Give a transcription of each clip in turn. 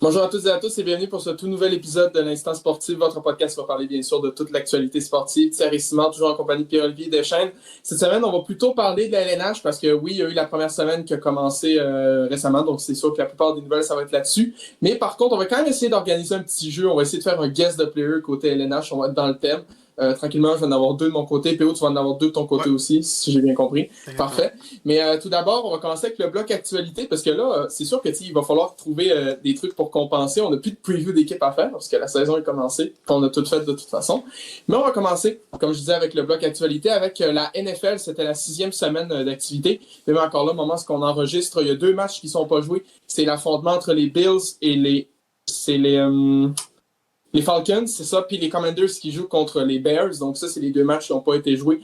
Bonjour à toutes et à tous et bienvenue pour ce tout nouvel épisode de l'Instant Sportif, votre podcast qui va parler bien sûr de toute l'actualité sportive. Thierry Simard, toujours en compagnie de Pierre-Olivier Deschênes. Cette semaine, on va plutôt parler de la LNH parce que oui, il y a eu la première semaine qui a commencé récemment, donc c'est sûr que la plupart des nouvelles, ça va être là-dessus. Mais par contre, on va quand même essayer d'organiser un petit jeu. On va essayer de faire un guest de player côté LNH. On va être dans le thème. Tranquillement, je vais en avoir deux de mon côté. PO, tu vas en avoir deux de ton côté Ouais, aussi, si j'ai bien compris. exactement. Parfait. Mais tout d'abord, on va commencer avec le bloc actualité parce que là, c'est sûr que il va falloir trouver des trucs pour compenser. On n'a plus de preview d'équipe à faire parce que la saison est commencée, puis on a tout fait de toute façon. Mais on va commencer, comme je disais, avec le bloc actualité, avec la NFL. C'était la 6e semaine d'activité. Mais encore là, au moment où on enregistre, il y a deux matchs qui ne sont pas joués. C'est l'affrontement entre les Bills et les Falcons, c'est ça, puis les Commanders qui jouent contre les Bears. Donc ça, c'est les deux matchs qui n'ont pas été joués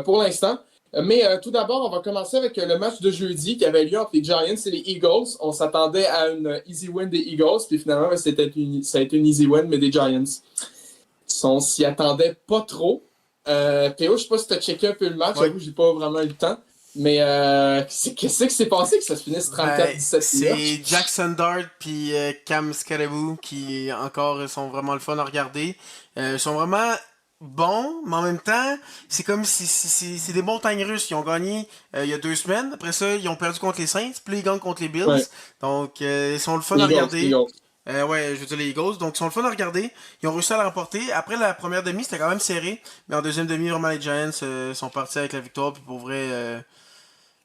pour l'instant. Mais tout d'abord, on va commencer avec le match de jeudi qui avait lieu entre les Giants et les Eagles. On s'attendait à une easy win des Eagles, puis finalement, ça a été une easy win, mais des Giants. On s'y attendait pas trop. Théo, je sais pas si tu as checké un peu le match, Ouais. j'avoue, j'ai pas vraiment eu le temps. Mais qu'est-ce qui s'est passé que ça se finisse Ben, 34-17 New York? c'est Jackson Dart puis Cam Scaraboo qui encore sont vraiment le fun à regarder. Ils sont vraiment bons, mais en même temps, c'est comme si c'est des montagnes russes. Ils ont gagné il y a 2 semaines. Après ça, ils ont perdu contre les Saints, puis là, ils gagnent contre les Bills. Ouais, Donc, ils sont le fun à Eagles, regarder. Eagles. Ouais, je veux dire les Eagles. Donc, ils sont le fun à regarder. Ils ont réussi à la remporter. Après la première demi, c'était quand même serré. Mais en deuxième demi, vraiment, les Giants sont partis avec la victoire. Puis pour vrai,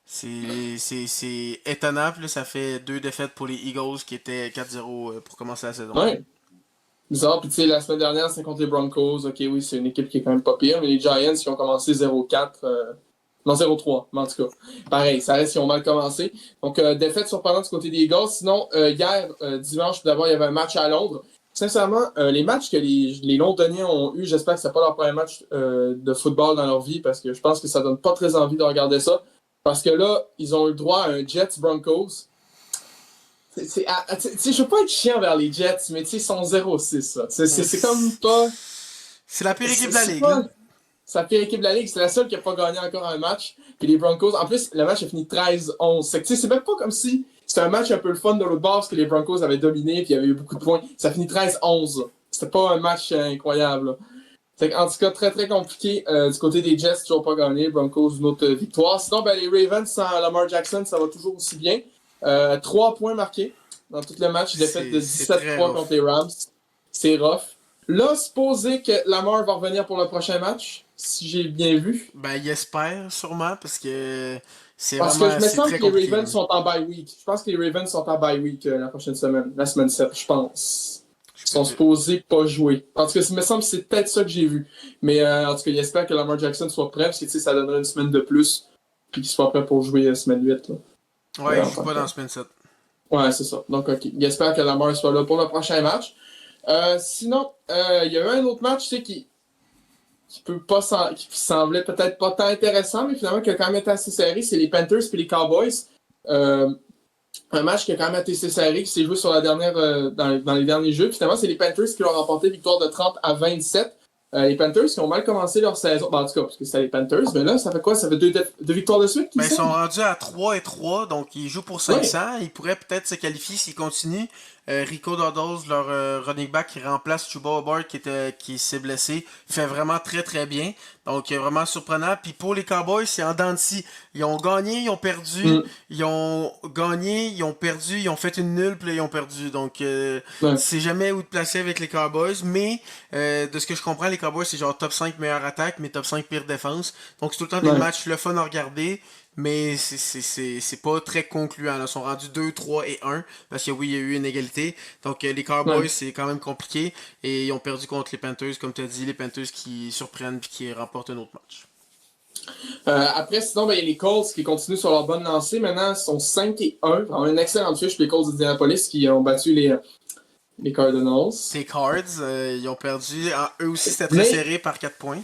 c'est étonnant. Puis là, ça fait 2 défaites pour les Eagles qui étaient 4-0 pour commencer la saison. Ouais. Bizarre, puis tu sais, la semaine dernière, c'est contre les Broncos. Ok, oui, c'est une équipe qui est quand même pas pire, mais les Giants, qui ont commencé 0-4, non 0-3, mais en tout cas, pareil, ça reste, ils ont mal commencé. Donc, défaite surprenante du côté des Eagles. Sinon, hier, dimanche, tout d'abord, il y avait un match à Londres. Sincèrement, les matchs que les Londoniens ont eu, j'espère que c'est pas leur premier match de football dans leur vie, parce que je pense que ça donne pas très envie de regarder ça. Parce que là, ils ont eu le droit à un Jets Broncos. Je veux pas être chiant vers les Jets, mais ils sont 0-6. Là. C'est comme pas. C'est la pire équipe de la C'est ligue, là. pas. C'est la pire équipe de la ligue. C'est la seule qui a pas gagné encore un match. Puis les Broncos, en plus, le match a fini 13-11. C'est même pas comme si c'était un match un peu le fun de l'autre bord parce que les Broncos avaient dominé puis il y avait eu beaucoup de points. Ça finit 13-11. C'était pas un match incroyable. Là. En tout cas, très très compliqué. Du côté des Jets, toujours pas gagné. Broncos, une autre victoire. Sinon, ben, les Ravens sans Lamar Jackson, ça va toujours aussi bien. 3 points marqués dans tout le match. Défaite de C'est très 17-3 contre rough. les Rams. C'est rough. Là, supposé que Lamar va revenir pour le prochain match, si j'ai bien vu. Ben, il espère sûrement parce que Parce que je me c'est sens très que les compliqué, Ravens là. sont en bye week. Je pense que les Ravens sont en bye week la prochaine semaine. La semaine 7, je pense. Je Ils peux sont dire. supposés pas jouer. En tout cas, il me semble que c'est peut-être ça que j'ai vu. Mais en tout cas, j'espère que Lamar Jackson soit prêt, parce que ça donnerait une semaine de plus, puis qu'il soit prêt pour jouer la semaine 8. Là, Ouais, il en joue tant pas que dans tel. Semaine 7. Ouais, c'est ça. Donc, ok. J'espère que Lamar soit là pour le prochain match. Sinon, il y a eu un autre match, qui peut pas qui semblait peut-être pas tant intéressant, mais finalement qui a quand même été assez serré, c'est les Panthers et les Cowboys. Euh, un match qui a quand même été assez serré, qui s'est joué sur la dernière, dans les derniers jeux. Puis finalement, c'est les Panthers qui l'ont remporté, victoire de 30-27. Les Panthers qui ont mal commencé leur saison. Ben, en tout cas, parce que c'était les Panthers. Mais là, ça fait quoi? Ça fait deux victoires de suite, qui Ben, ils sont semble? rendus à 3-3, donc ils jouent pour Oui. 500. Ils pourraient peut-être se qualifier s'ils continuent. Rico Dodds, leur running back qui remplace Chuba Hubbard qui s'est blessé, fait vraiment très très bien. Donc vraiment surprenant. Puis pour les Cowboys, c'est en dents de scie. Ils ont gagné, ils ont perdu, Mm. ils ont gagné, ils ont perdu, ils ont fait une nulle, puis là, ils ont perdu. Donc Ouais. c'est jamais où te placer avec les Cowboys. Mais de ce que je comprends, les Cowboys, c'est genre top 5 meilleure attaque, mais top 5 pire défense. Donc c'est tout le temps des Ouais. matchs le fun à regarder. Mais c'est pas très concluant. Là. Ils sont rendus 2 3 et 1. Parce que oui, il y a eu une égalité. Donc les Cowboys, Ouais. c'est quand même compliqué. Et ils ont perdu contre les Panthers, comme tu as dit. Les Panthers qui surprennent et qui remportent un autre match. Après, sinon, ben, il y a les Colts qui continuent sur leur bonne lancée. Maintenant, ils sont 5-1. Vraiment une excellente fiche pour les Colts d'Indianapolis qui ont battu les Cardinals. Les Cards, ils ont perdu. Eux aussi, c'était très Mais serré par 4 points.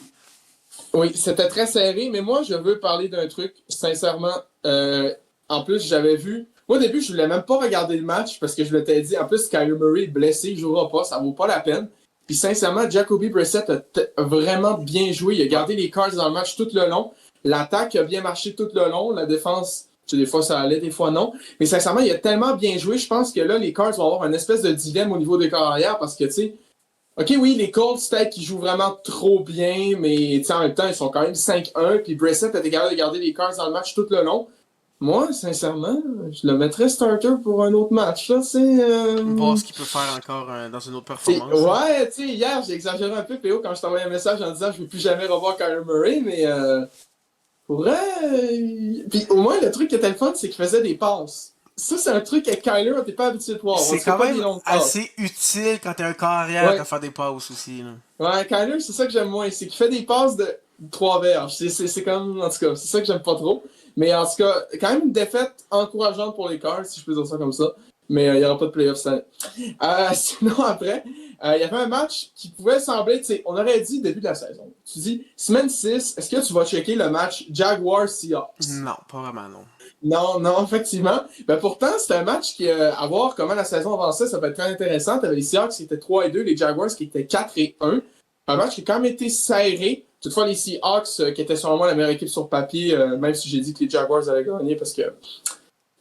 oui, c'était très serré, mais moi, je veux parler d'un truc, sincèrement. En plus, j'avais vu. Moi, au début, je voulais même pas regarder le match parce que je m'étais dit, en plus, Kyler Murray est blessé, il jouera pas, ça vaut pas la peine. Puis, sincèrement, Jacoby Brissett a vraiment bien joué. Il a Ouais. gardé les Cards dans le match tout le long. L'attaque a bien marché tout le long. La défense, Des fois, ça allait, des fois, non. Mais sincèrement, il a tellement bien joué. Je pense que là, les Cards vont avoir une espèce de dilemme au niveau des corps arrière parce que, tu sais, OK, oui, les Colts, peut-être qu'ils jouent vraiment trop bien, mais en même temps, ils sont quand même 5-1. Puis Brissett était capable de garder les Cards dans le match tout le long. Moi, sincèrement, je le mettrais starter pour un autre match. Là, Voir ce qu'il peut faire encore dans une autre performance. ouais, tu sais, hier, j'ai exagéré un peu, PO, quand je t'envoyais un message en disant je ne veux plus jamais revoir Kyler Murray, mais pour vrai. Puis au moins, le truc qui était le fun, c'est qu'il faisait des passes. Ça, c'est un truc que Kyler, on n'était pas habitué de voir. On C'est se fait quand pas des même longues passes. assez utile quand t'es un carrière Ouais. de faire des passes aussi. Là. Ouais, Kyler, c'est ça que j'aime moins. C'est qu'il fait des passes de 3 verges. C'est comme, en tout cas, c'est ça que j'aime pas trop. Mais en tout cas, quand même une défaite encourageante pour les Cards, si je peux dire ça comme ça. Mais il n'y aura pas de playoffs cette année. Sinon, après, il y avait un match qui pouvait sembler, tu sais, on aurait dit début de la saison. Tu dis, semaine 6, est-ce que tu vas checker le match Jaguars-Seahawks? Non, pas vraiment, non. Non, non, effectivement. Ben pourtant, c'était un match qui, à voir comment la saison avançait, ça peut être très intéressant. T'avais les Seahawks qui étaient 3-2, les Jaguars qui étaient 4-1. Un match qui a quand même été serré. Toutefois, les Seahawks, qui étaient sûrement la meilleure équipe sur papier, même si j'ai dit que les Jaguars allaient gagner parce que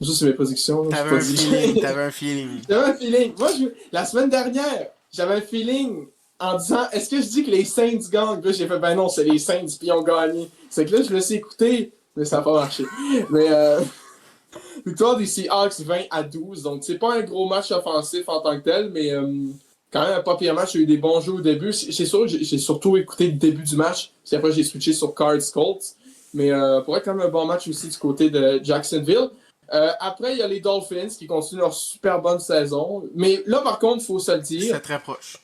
ça, c'est mes prédictions. Là, T'avais un feeling, t'avais un feeling. J'avais un feeling. Moi, la semaine dernière, j'avais un feeling en disant est-ce que je dis que les Saints gagnent? Puis là, j'ai fait ben non, c'est les Saints, puis ils ont gagné. C'est que là, je me suis écouté, mais ça n'a pas marché. Mais victoire des Seahawks 20-12. Donc, c'est pas un gros match offensif en tant que tel, mais quand même un pas pire match. J'ai eu des bons jeux au début. C'est sûr que j'ai surtout écouté le début du match. Puis après, j'ai switché sur Cards Colts. Mais pour être quand même un bon match aussi du côté de Jacksonville. Après, il y a les Dolphins qui continuent leur super bonne saison. Mais là, par contre, il faut se le dire, C'est très proche.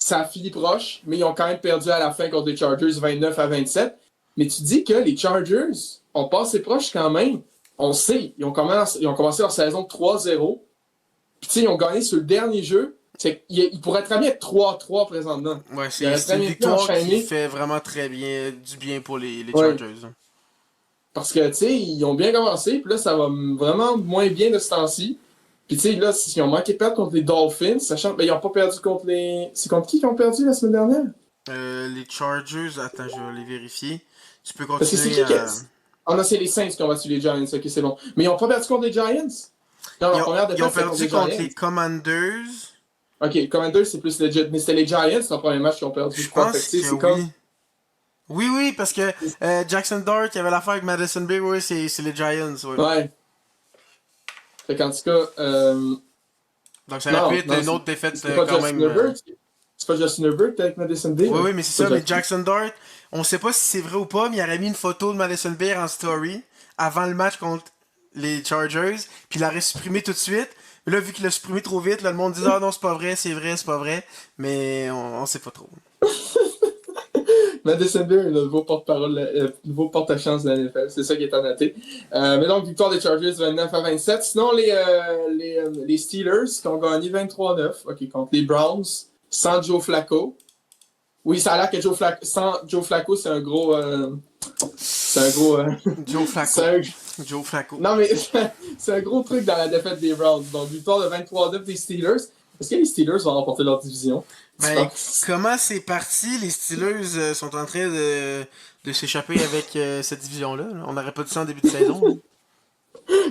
ça a fini proche, mais ils ont quand même perdu à la fin contre les Chargers 29-27. Mais tu dis que les Chargers ont passé proche quand même. On sait, ils ont commencé leur saison 3-0. Puis tu sais, ils ont gagné sur le dernier jeu. Ils pourraient très bien être 3-3 présentement. Ouais, Ils auraient c'est très une bien pu victoire qui enchaîner. fait vraiment très bien du bien pour les Ouais. Chargers. Hein. Parce que, tu sais, ils ont bien commencé, puis là, ça va vraiment moins bien de ce temps-ci. Puis, tu sais, là, ils ont manqué de perdre contre les Dolphins, sachant qu'ils n'ont pas perdu contre les. C'est contre qui qu'ils ont perdu la semaine dernière? Les Chargers, attends, je vais les vérifier. Tu peux Parce que c'est continuer qui à. Ah non, c'est les Saints qui ont battu les Giants, ok, c'est bon. Mais ils n'ont pas perdu contre les Giants? Non, la première Ils ont défaite, c'est contre perdu les contre Giants. les Commanders. Ok, Commanders, c'est plus legit. Mais c'était les Giants, c'est le premier match qu'ils ont perdu, Je je crois. Fait pense que, tu sais, que c'est comme. oui. Oui, oui, parce que Jackson Dart, il y avait l'affaire avec Madison Bay, oui, c'est les Giants, ouais. Ouais. Fait qu'en tout cas, Donc ça aurait pu non, être non, une autre défaite c'est pas quand Justin même. Herbert. C'est pas Justin Herbert avec Madison Bay, Oui, là. oui, mais c'est C'est ça, pas mais Justin. Jackson Dart, on sait pas si c'est vrai ou pas, mais il aurait mis une photo de Madison Beer en story avant le match contre les Chargers, puis il l'aurait supprimé tout de suite. Mais là, vu qu'il l'a supprimé trop vite, là, le monde dit ah non, c'est pas vrai, c'est pas vrai, mais on sait pas trop. Madison Beer est le nouveau porte-parole, nouveau porte-chance de la NFL. C'est ça qui est à noter. Mais donc, victoire des Chargers 29-27. Sinon, les Steelers qui ont gagné 23-9, ok, contre les Browns, sans Joe Flacco. Oui, ça a l'air que sans Joe Flacco, c'est un gros. C'est un gros. Joe Flacco. c'est Joe Flacco. Non, mais c'est un gros truc dans la défaite des Browns. Donc, victoire de 23-9 des Steelers. Est-ce que les Steelers vont remporter leur division? Ben, comment c'est parti? Les Steelers sont en train de s'échapper avec cette division-là. Là. On n'aurait pas dit ça en début de saison. Hein.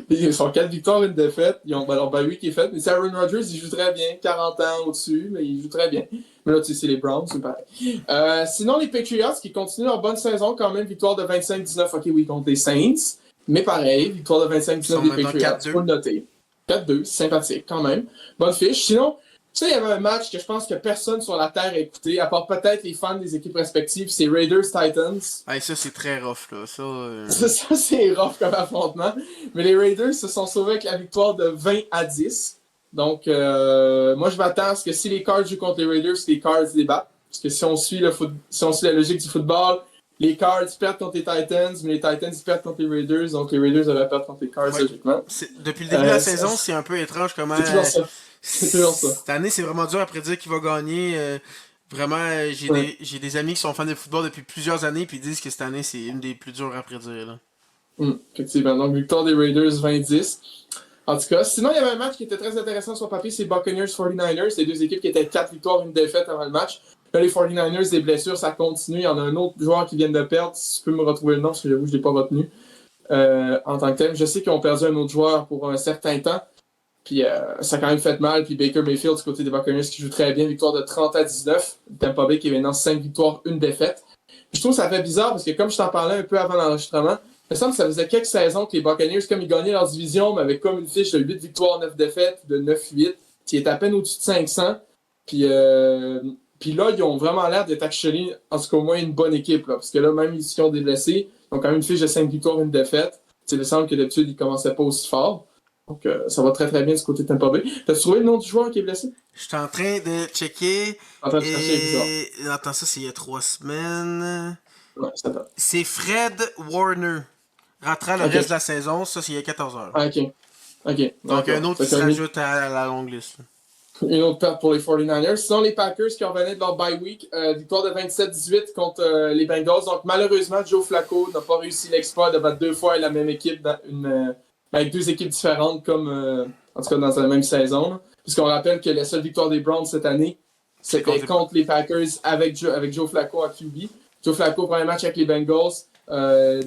Ils sont 4 victoires, une défaite. Ils ont leur bye week qui est fait. Mais c'est Aaron Rodgers, il joue très bien. 40 ans au-dessus, mais il joue très bien. Mais là, tu sais, c'est les Browns, c'est pareil. Sinon, les Patriots qui continuent leur bonne saison quand même. Victoire de 25-19, ok, oui, contre les Saints. Mais pareil, victoire de 25-19 des Patriots. Faut le noter. 4-2, sympathique quand même. Bonne fiche. Sinon, tu sais, il y avait un match que je pense que personne sur la Terre a écouté, à part peut-être les fans des équipes respectives. C'est Raiders-Titans. Hey, ça, c'est très rough, là. Ça, c'est rough comme affrontement. Mais les Raiders se sont sauvés avec la victoire de 20-10. Donc, moi, je m'attends à ce que si les Cards jouent contre les Raiders, les Cards débattent. Parce que si on suit la logique du football, les Cards perdent contre les Titans, mais les Titans perdent contre les Raiders. Donc, les Raiders devraient perdre contre les Cards, logiquement. Depuis le début de la saison, c'est un peu étrange comment... C'est toujours ça. C'est toujours ça. Cette année, c'est vraiment dur à prédire qui va gagner. Vraiment, j'ai des amis qui sont fans de football depuis plusieurs années puis ils disent que cette année, c'est une des plus dures à prédire. Là. Effectivement. Donc, victoire des Raiders 20-10. En tout cas, sinon, il y avait un match qui était très intéressant sur papier, c'est Buccaneers-49ers. C'est deux équipes qui étaient 4 victoires, une défaite avant le match. Là, les 49ers, des blessures, ça continue. Il y en a un autre joueur qui vient de perdre. Si tu peux me retrouver le nom, parce que j'avoue, je ne l'ai pas retenu. en tant que tel. Je sais qu'ils ont perdu un autre joueur pour un certain temps. Puis ça a quand même fait mal. Puis Baker Mayfield du côté des Buccaneers qui joue très bien. Victoire de 30-19. Tampa Bay qui est maintenant 5 victoires, 1 défaite. Puis je trouve que ça fait bizarre parce que comme je t'en parlais un peu avant l'enregistrement, il me semble que ça faisait quelques saisons que les Buccaneers, comme ils gagnaient leur division, mais avec comme une fiche de 8 victoires, 9 défaites, de 9-8, qui est à peine au-dessus de 500. Puis là, ils ont vraiment l'air d'être actually, en tout cas au moins une bonne équipe. Là, parce que là, même s'ils ont des blessés, ils ont quand même une fiche de 5 victoires, 1 défaite. Il me semble que d'habitude, ils ne commençaient pas aussi fort. Donc ça va très très bien du côté de Tampa Bay. T'as trouvé le nom du joueur qui est blessé? Je suis en train de checker. En train de chercher, bizarre. Attends, ça c'est il y a 3 semaines. Ouais, c'est ça. C'est Fred Warner. Rentrera le reste de la saison, ça c'est il y a 14 heures. Ah, ok. Ok. Donc un autre qui se rajoute à la longue liste. Une autre perte pour les 49ers. Sinon, les Packers qui revenaient de leur bye week, victoire de 27-18 contre les Bengals. Donc, malheureusement, Joe Flacco n'a pas réussi l'exploit de battre 2 fois la même équipe avec 2 équipes différentes, comme en tout cas dans la même saison. Puisqu'on rappelle que la seule victoire des Browns cette année, c'était contre les Packers avec Joe Flacco à QB. Joe Flacco, premier match avec les Bengals,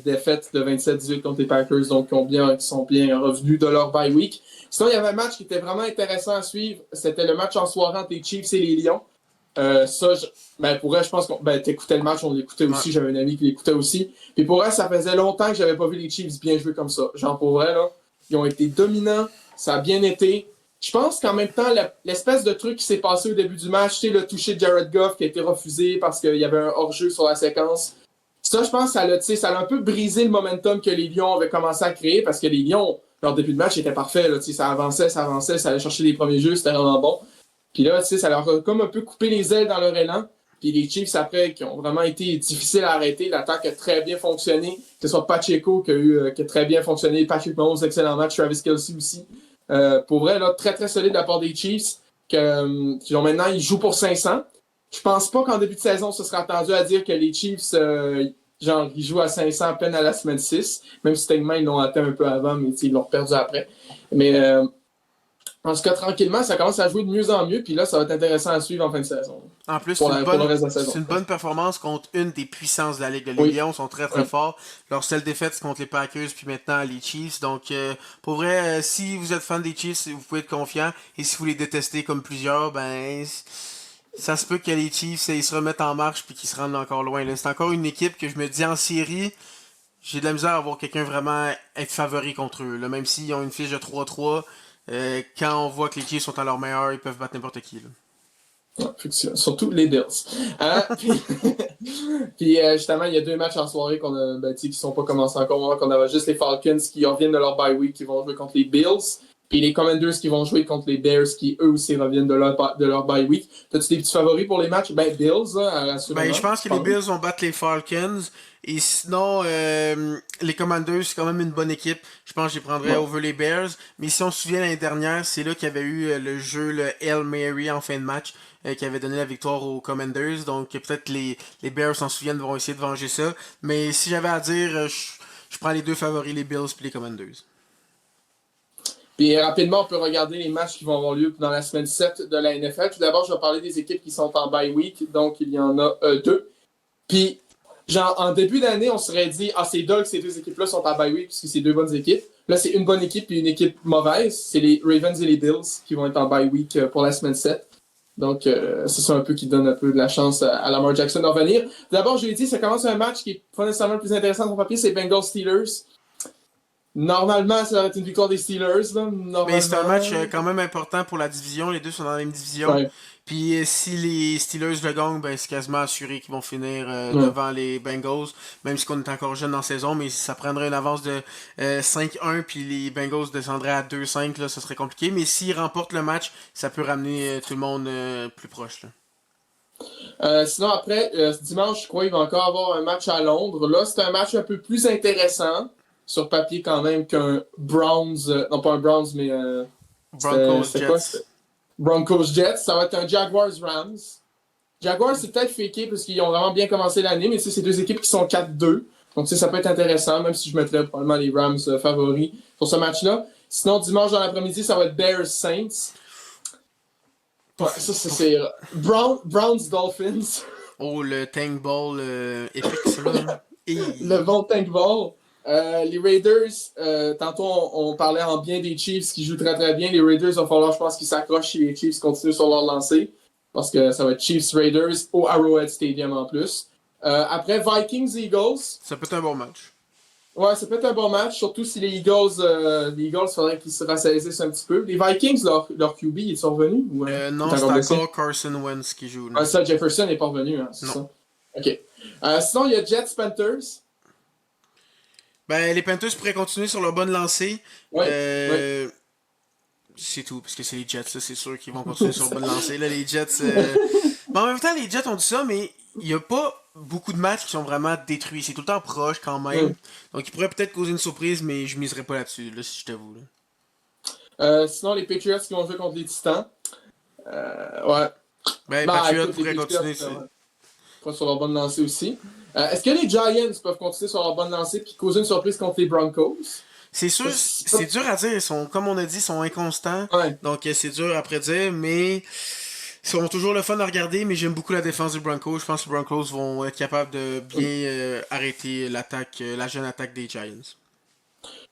défaite de 27-18 contre les Packers, donc qui sont bien revenus de leur bye week. Sinon, il y avait un match qui était vraiment intéressant à suivre. C'était le match en soirée entre les Chiefs et les Lions. Pour elle, je pense que t'écoutais le match, on l'écoutait aussi. Ouais. J'avais un ami qui l'écoutait aussi. Puis pour elle, ça faisait longtemps que j'avais pas vu les Chiefs bien jouer comme ça. Genre, pour vrai, là, ils ont été dominants. Ça a bien été. Je pense qu'en même temps, l'espèce de truc qui s'est passé au début du match, tu sais, le toucher de Jared Goff qui a été refusé parce qu'il y avait un hors-jeu sur la séquence. Ça, je pense que ça a un peu brisé le momentum que les Lions avaient commencé à créer parce que les Lions, leur début de match était parfait. Là, ça avançait, ça allait chercher les premiers jeux, c'était vraiment bon. Puis là, ça leur a comme un peu coupé les ailes dans leur élan. Puis les Chiefs, après, qui ont vraiment été difficiles à arrêter, l'attaque a très bien fonctionné. Que ce soit Pacheco qui a très bien fonctionné, Patrick Mahomes, excellent match, Travis Kelce aussi. Pour vrai, là, très très solide de la part des Chiefs. Qui ont maintenant, ils jouent pour 500. Je pense pas qu'en début de saison, ce sera attendu à dire que les Chiefs, ils jouent à 500 à peine à la semaine 6. Même si techniquement, ils l'ont atteint un peu avant, mais ils l'ont perdu après. Mais en tout cas, tranquillement, ça commence à jouer de mieux en mieux. Puis là, ça va être intéressant à suivre en fin de saison. En plus, c'est une bonne performance contre une des puissances de la Ligue. Les Lions sont très très forts. Leur seule défaite, c'est contre les Packers, puis maintenant les Chiefs. Donc, pour vrai, si vous êtes fan des Chiefs, vous pouvez être confiant. Et si vous les détestez comme plusieurs, ben... ça se peut que les Chiefs ils se remettent en marche puis qu'ils se rendent encore loin. Là. C'est encore une équipe que je me dis en série, j'ai de la misère à voir quelqu'un vraiment être favori contre eux. Là. Même s'ils ont une fiche de 3-3, quand on voit que les Chiefs sont à leur meilleur, ils peuvent battre n'importe qui. Là. Surtout les Bills. Puis justement, il y a 2 matchs en soirée qui sont pas commencés encore. On avait juste les Falcons qui reviennent de leur bye week qui vont jouer contre les Bills. Puis les Commanders qui vont jouer contre les Bears qui eux aussi reviennent de leur bye week. T'as-tu des petits favoris pour les matchs? Bills, je pense que les Bills vont battre les Falcons. Et sinon, les Commanders, c'est quand même une bonne équipe. Je pense que je les prendrais over les Bears. Mais si on se souvient l'année dernière, c'est là qu'il y avait eu le jeu, le Hail Mary en fin de match, qui avait donné la victoire aux Commanders. Donc peut-être les Bears s'en souviennent, vont essayer de venger ça. Mais si j'avais à dire, je prends les 2 favoris, les Bills et les Commanders. Puis rapidement, on peut regarder les matchs qui vont avoir lieu dans la semaine 7 de la NFL. Tout d'abord, je vais parler des équipes qui sont en bye week. Donc, il y en a 2. Puis, en début d'année, on serait dit, c'est dole que ces 2 équipes-là sont en bye week puisque c'est 2 bonnes équipes. Là, c'est une bonne équipe et une équipe mauvaise. C'est les Ravens et les Bills qui vont être en bye week pour la semaine 7. Donc, c'est ça un peu qui donne un peu de la chance à Lamar Jackson d'en venir. D'abord, je l'ai dit, ça commence un match qui est pas nécessairement le plus intéressant sur papier, c'est Bengals-Steelers. Normalement, ça va être une victoire des Steelers. Là. Mais c'est un match quand même important pour la division. Les 2 sont dans la même division. Ouais. Puis si les Steelers le gagnent, c'est quasiment assuré qu'ils vont finir devant les Bengals. Même si on est encore jeune dans la saison, mais ça prendrait une avance de 5-1 puis les Bengals descendraient à 2-5, là, ça serait compliqué. Mais s'ils remportent le match, ça peut ramener tout le monde plus proche. Là. Sinon, après, dimanche, je crois qu'il va encore avoir un match à Londres. Là, c'est un match un peu plus intéressant. Sur papier quand même qu'un Browns, non pas un Browns, mais Broncos Jets, ça va être un Jaguars Rams. Jaguars, c'est peut-être faké parce qu'ils ont vraiment bien commencé l'année, mais c'est 2 équipes qui sont 4-2. Donc ça peut être intéressant, même si je mettrais probablement les Rams favoris pour ce match-là. Sinon, dimanche dans l'après-midi, ça va être Bears Saints. Ouais, ça c'est Browns Dolphins. Oh, le Tank Ball épique, ça là. Le bon Tank Ball. Les Raiders, tantôt on parlait en bien des Chiefs qui jouent très très bien. Les Raiders, il va falloir, je pense, qu'ils s'accrochent si les Chiefs continuent sur leur lancée. Parce que ça va être Chiefs Raiders au Arrowhead Stadium en plus. Après Vikings Eagles. Ça peut être un bon match. Ouais, ça peut être un bon match, surtout si les Eagles, il faudrait qu'ils se rassaisissent un petit peu. Les Vikings, leur QB, ils sont revenus ou Non, c'est encore Carson Wentz qui joue. Ouais, ça, Jefferson n'est pas revenu, hein, c'est ça. Ok. Sinon, il y a Jets Panthers. Ben, les Panthers pourraient continuer sur leur bonne lancée. Ouais, Euh, C'est tout, parce que c'est les Jets, là, c'est sûr qu'ils vont continuer sur leur bonne lancée. Là, les Jets. Mais en même temps, les Jets ont dit ça, mais il n'y a pas beaucoup de matchs qui sont vraiment détruits. C'est tout le temps proche quand même. Donc, ils pourraient peut-être causer une surprise, mais je miserais pas là-dessus, là, si je t'avoue. Sinon, les Patriots qui vont jouer contre les Titans. Ouais. Ben, Bah, Patriots écoute, les pourraient Patriots, continuer. pas sur leur bonne lancée aussi. Est-ce que les Giants peuvent continuer sur leur bonne lancée et causer une surprise contre les Broncos? C'est sûr, c'est dur à dire. Ils sont, comme on a dit, ils sont inconstants. Ouais. Donc, c'est dur à prédire, mais ils sont toujours le fun à regarder. Mais j'aime beaucoup la défense des Broncos. Je pense que les Broncos vont être capables de bien arrêter l'attaque, la jeune attaque des Giants.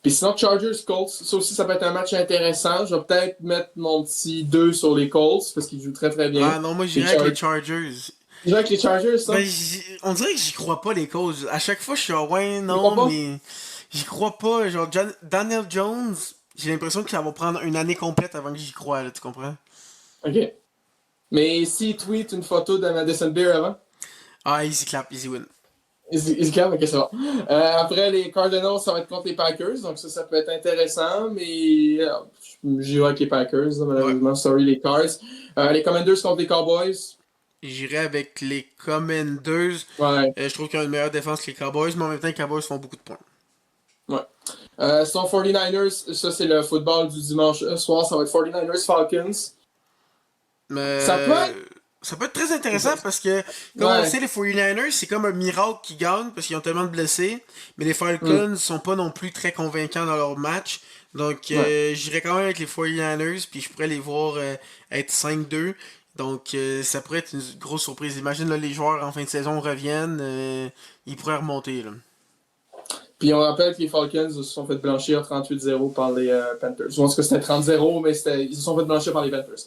Puis sinon, Chargers Colts, ça aussi, ça peut être un match intéressant. Je vais peut-être mettre mon petit 2 sur les Colts parce qu'ils jouent très très bien. Ah non, moi j'irais avec les Chargers. Tu joues avec les Chargers, ça? Ben, on dirait que j'y crois pas les causes. À chaque fois, je suis ouais, non, mais j'y crois pas. Genre, Daniel Jones, j'ai l'impression que ça va prendre une année complète avant que j'y croie, là, tu comprends? Ok. Mais s'il tweet une photo de Madison Beer avant? Ah, easy clap, easy win. Easy clap, ok, c'est bon. Après, les Cardinals, ça va être contre les Packers, donc ça peut être intéressant, mais j'irai avec les Packers, là, malheureusement. Ouais. Sorry, les Cards. Les Commanders contre les Cowboys. J'irai avec les Commanders. Ouais. Je trouve qu'ils ont une meilleure défense que les Cowboys, mais en même temps, les Cowboys font beaucoup de points. Ouais. Sinon, 49ers, ça c'est le football du dimanche soir, ça va être 49ers Falcons. Ça peut être très intéressant parce que, comme on le sait, les 49ers, c'est comme un miracle qui gagne parce qu'ils ont tellement de blessés. Mais les Falcons sont pas non plus très convaincants dans leur match. Donc, j'irai quand même avec les 49ers, puis je pourrais les voir être 5-2. Donc, ça pourrait être une grosse surprise. Imagine, là, les joueurs en fin de saison reviennent, ils pourraient remonter. Là. Puis on rappelle que les Falcons se sont fait blanchir 38-0 par les Panthers. Je pense que c'était 30-0, mais ils se sont fait blanchir par les Panthers.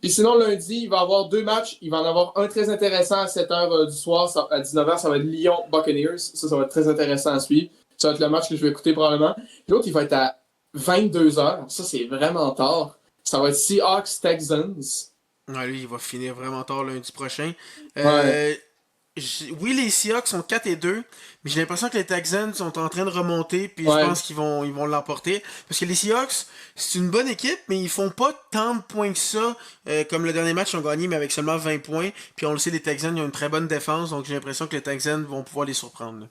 Puis sinon, lundi, il va y avoir 2 matchs. Il va en avoir un très intéressant à 7h du soir. À 19h, ça va être Lyon-Buccaneers. Ça va être très intéressant à suivre. Ça va être le match que je vais écouter probablement. Puis l'autre, il va être à 22h. Ça, c'est vraiment tard. Ça va être Seahawks-Texans. Ouais, lui, il va finir vraiment tard lundi prochain. Ouais. Oui, les Seahawks sont 4-2, mais j'ai l'impression que les Texans sont en train de remonter, puis je pense qu'ils vont l'emporter. Parce que les Seahawks, c'est une bonne équipe, mais ils font pas tant de points que ça, comme le dernier match, ils ont gagné, mais avec seulement 20 points. Puis on le sait, les Texans, ils ont une très bonne défense, donc j'ai l'impression que les Texans vont pouvoir les surprendre.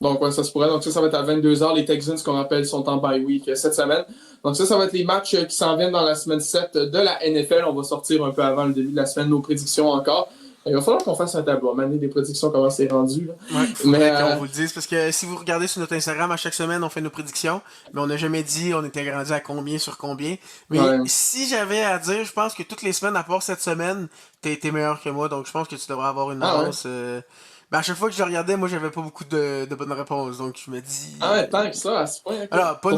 Donc, ouais, ça se pourrait. Donc, ça va être à 22h. Les Texans, qu'on rappelle, sont en bye week cette semaine. Donc, ça va être les matchs qui s'en viennent dans la semaine 7 de la NFL. On va sortir un peu avant le début de la semaine nos prédictions encore. Il va falloir qu'on fasse un tableau, à mener des prédictions, comment c'est rendu. Là. Ouais, faudrait qu'on vous le dise, parce que si vous regardez sur notre Instagram, à chaque semaine, on fait nos prédictions, mais on n'a jamais dit on était rendu à combien sur combien. Mais si j'avais à dire, je pense que toutes les semaines, à part cette semaine, t'as été meilleur que moi, donc je pense que tu devrais avoir une avance. Ben à chaque fois que je le regardais, moi, j'avais pas beaucoup de bonnes réponses, donc je me dis... Ah ouais, tant que ça, à ce point. Okay. Alors, pas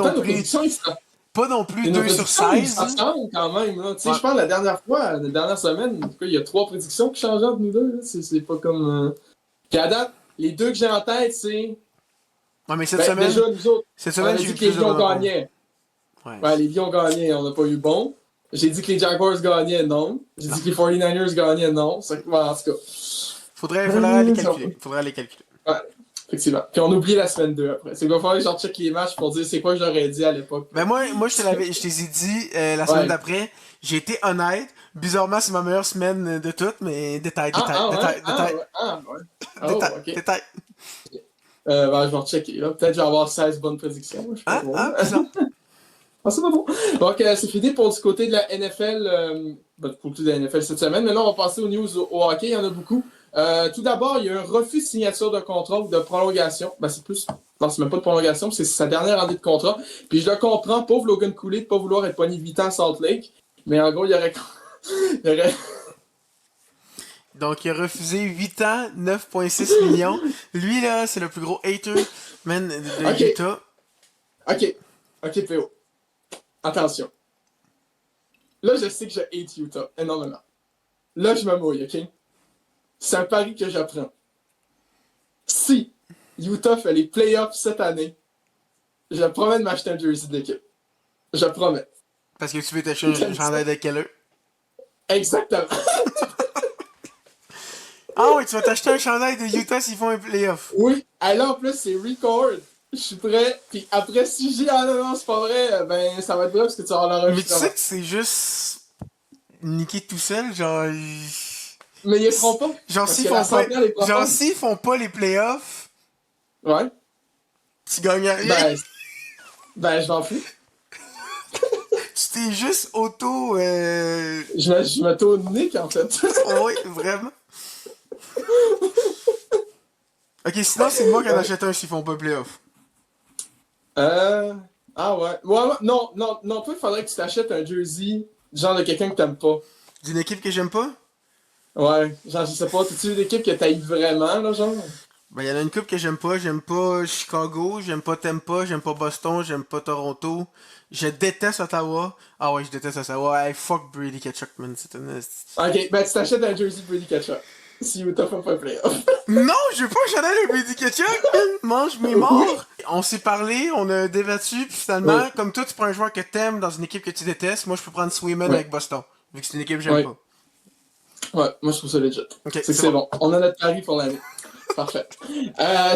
non plus 2 sur 16. Ça change quand même. Là. Je pense la dernière semaine, en tout cas, il y a 3 prédictions qui changent entre nous deux. C'est pas comme. Puis à date, les 2 que j'ai en tête, c'est. Ouais, mais cette semaine. Déjà, nous autres, cette semaine, j'ai dit que les Lions gagnaient. Ouais, les Lions gagnaient, on n'a pas eu bon. J'ai dit que les Jaguars gagnaient, non. J'ai dit que les 49ers gagnaient, non. C'est en tout cas. Faudrait aller calculer. Ouais. Effectivement. Puis on oublie la semaine 2 après. C'est qu'il va falloir que je check les matchs pour dire c'est quoi que j'aurais dit à l'époque. Ben moi je te les ai dit la semaine d'après. J'ai été honnête. Bizarrement, c'est ma meilleure semaine de toutes, mais détail. Détail. Ben, je vais rechecker. Peut-être que je vais avoir 16 bonnes prédictions. Je sais pas c'est pas bon. Donc, c'est fini pour du côté de la NFL. Pour le côté de la NFL cette semaine. Maintenant, on va passer aux news au hockey. Il y en a beaucoup. Tout d'abord, il y a un refus de signature de contrat ou de prolongation. Ben, c'est plus. Non, c'est même pas de prolongation, c'est sa dernière année de contrat. Puis je le comprends, pauvre Logan Cooley de pas vouloir être pogné 8 ans à Salt Lake. Mais en gros, il y aurait. Donc, il a refusé 8 ans, 9,6 millions. Lui, là, c'est le plus gros hater, man, de Ok, Utah. ok, ok, Théo. Attention. Là, je sais que je hate Utah énormément. Là, je me mouille, ok? C'est un pari que j'apprends. Si Utah fait les playoffs cette année, je promets de m'acheter un jersey de l'équipe. Je promets. Parce que tu veux t'acheter un chandail de Keller. Exactement. Ah oui, tu vas t'acheter un chandail de Utah s'ils font un playoff. Oui. Alors, en plus, c'est record. Je suis prêt. Puis après, si je dis, ah non, non, c'est pas vrai, ben, ça va être vrai parce que tu vas avoir Mais tu sais l'enregistrement. que c'est juste niquer tout seul, genre. Mais ils les feront pas. Genre Parce s'ils que la font pas. centrale est Genre profonde. s'ils font pas les playoffs, Ouais. tu gagnes rien. Ben, ben, je m'en fous. Tu t'es juste auto. Je me tourne nique, en fait. Oui, vraiment. Ok, sinon c'est moi qui en Ouais. achète un s'ils font pas les playoffs. Euh. Ah ouais. Ouais, non, non, non, toi, il faudrait que tu t'achètes un jersey, genre de quelqu'un que t'aimes pas. D'une équipe que j'aime pas? Ouais. Genre, je sais pas, t'es-tu une équipe que t'aimes vraiment, là, genre? Ben, il y en a une coupe que j'aime pas. J'aime pas Chicago, j'aime pas Tampa, j'aime pas Boston, j'aime pas Toronto. Je déteste Ottawa. Ah ouais, je déteste Ottawa. Hey, fuck Brady Ketchuk, man. C'est une... Ok, ben, tu t'achètes un jersey de Brady Ketchup. Si Utah fait pas un playoff. Non, je veux pas un chandail de Brady Ketchuk, man. Mange mes Oui. morts. On s'est parlé, on a débattu, puis finalement, Oui. comme toi, tu prends un joueur que t'aimes dans une équipe que tu détestes, moi, je peux prendre Swayman Oui. avec Boston. Vu que c'est une équipe que j'aime Oui. pas. Ouais, moi, je trouve ça legit. Ok, C'est que c'est c'est bon. bon. On a notre pari pour l'année. Parfait.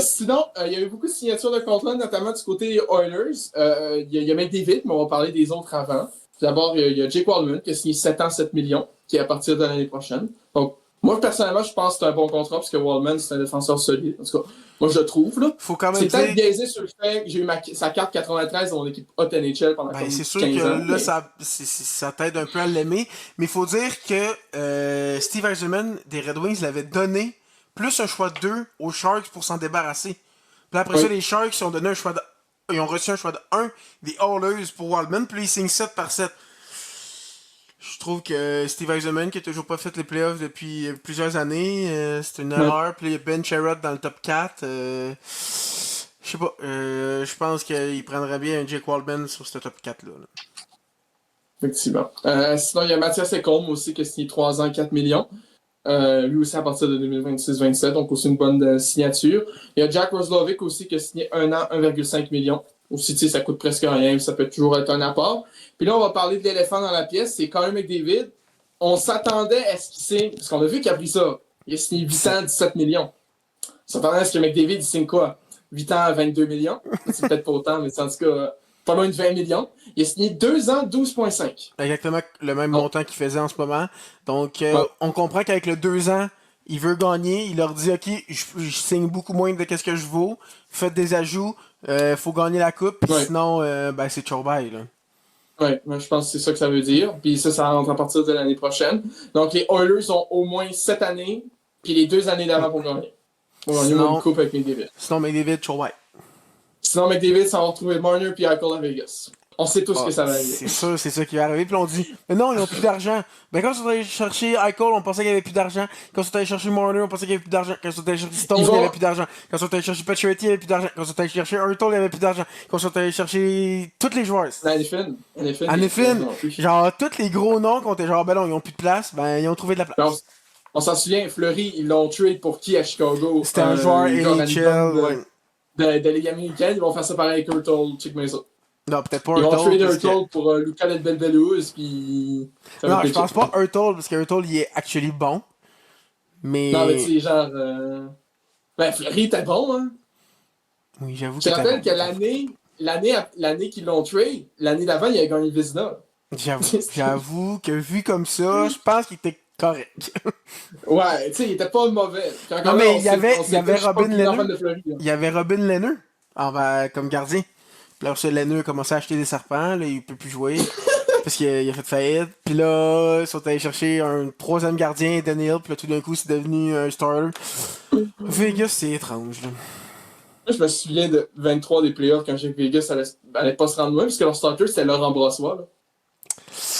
Sinon, il y a eu beaucoup de signatures de contrats, notamment du côté des Oilers. Il y a McDavid, mais on va parler des autres avant. D'abord, il y a Jake Wallman qui a signé 7 ans, 7 millions, qui est à partir de l'année prochaine. Donc, moi, personnellement, je pense que c'est un bon contrat parce que Wallman, c'est un défenseur solide. En tout cas, moi, je le trouve. Là. Faut quand même C'est peut-être dire, biaisé sur le fait que j'ai eu sa carte 93 dans l'équipe Hot NHL pendant ben, comme c'est sûr que 15 ans. là, Mais ça t'aide un peu à l'aimer. Mais il faut dire que Steve Eisenman des Red Wings l'avait donné plus un choix de 2 aux Sharks pour s'en débarrasser. Puis après ça, oui, les Sharks ils ont donné un choix de. Ils ont reçu un choix de 1 des Oilers pour Wildman, puis ils signent 7 par 7. Je trouve que Steve Eisenman, qui a toujours pas fait les playoffs depuis plusieurs années, c'est une oui. erreur. Puis il y a Ben Sherrod dans le top 4. Je sais pas. Je pense qu'il prendrait bien un Jake Waldman sur ce top 4 là. Effectivement. Sinon, il y a Mathias Ekholm aussi qui a signé 3 ans, 4 millions. Lui aussi à partir de 2026-27, donc aussi une bonne signature. Il y a Jack Roslovic aussi qui a signé 1 an, 1,5 million. Aussi, tu sais, ça coûte presque rien, ça peut toujours être un apport. Puis là, on va parler de l'éléphant dans la pièce, c'est Connor McDavid. On s'attendait à ce qu'il signe, parce qu'on a vu qu'il a pris ça. Il a signé 8 ans, 17 millions. On s'attendait à ce que McDavid il signe quoi? 8 ans à 22 millions? C'est peut-être pas autant, mais c'est en tout cas pas loin de 20 millions. Il a signé 2 ans, 12,5. Exactement le même Donc, montant qu'il faisait en ce moment. Donc, ouais, on comprend qu'avec le 2 ans, il veut gagner. Il leur dit, OK, je signe beaucoup moins de ce que je vaux. Faites des ajouts. Faut gagner la coupe. Puis ouais. sinon, ben, c'est ciao bye, là. Ouais, moi je pense que c'est ça que ça veut dire. Puis ça rentre à partir de l'année prochaine. Donc les Oilers ont au moins 7 années, puis les 2 années d'avant pour gagner. Pour gagner au moins une Sinon, coupe avec McDavid. sinon McDavid, ciao bye. Sinon, McDavid s'en va retrouver Marner puis Eichel à Vegas. On sait tous Ah, que ça va arriver. c'est sûr, c'est ça qui va arriver. Puis on dit, mais non, ils ont plus d'argent. Ben quand on est allé chercher Eichel, on pensait qu'il y avait plus d'argent. Quand on est allé chercher Marner, on pensait qu'il y avait plus d'argent. Quand on est allé chercher Stone, Ils il y avait vont. plus d'argent. Quand on est allé chercher Pacioretty, il y avait plus d'argent. Quand on est allé chercher Hurtle, il y avait plus d'argent. Quand on est allé chercher tous les joueurs. Anifin, il En n'y a plus effet, d'argent non plus. genre, tous les gros noms qu'on était genre, ben non, ils ont plus de place, ben ils ont trouvé de la Alors, place. on s'en souvient, Fleury, ils l'ont trade pour qui à Chicago? C'était un joueur Un gars random NHL, ouais. de Ligue américaine. Ils vont faire ça pareil avec Hurtle. Check ça. Non, peut-être pas Ils vont Hurtle, trade parce que. Hurtle pour Lucas Belbelous, puis ça va Non, être je pense legit. pas Hurtle, parce que Hurtle, il est actually bon. Non, mais tu Mais. sais, genre. Ben, Fleury était bon, hein. Oui, j'avoue Je te qu'il était bon. rappelle que l'année qu'ils l'ont trade, l'année d'avant, il a gagné le Vizina. J'avoue que vu comme ça, je pense qu'il était correct. Ouais, tu sais, il était pas mauvais. Puis Non, encore là, mais on il y sait pas, avait je suis pas Robin le plus grand Lehner. fan de Fleury. Là. Il y avait Robin Lehner comme gardien. Puis là, ce Lehner a commencé à acheter des serpents, là, il peut plus jouer. Parce qu'il a fait faillite. Puis là, ils sont allés chercher un troisième gardien, Daniel. Puis là, tout d'un coup, c'est devenu un starter. Vegas, c'est étrange, là. Moi, je me souviens de 23 des playoffs quand j'ai Vegas allait pas se rendre loin, parce que leur starter, c'était Laurent Brossois, là,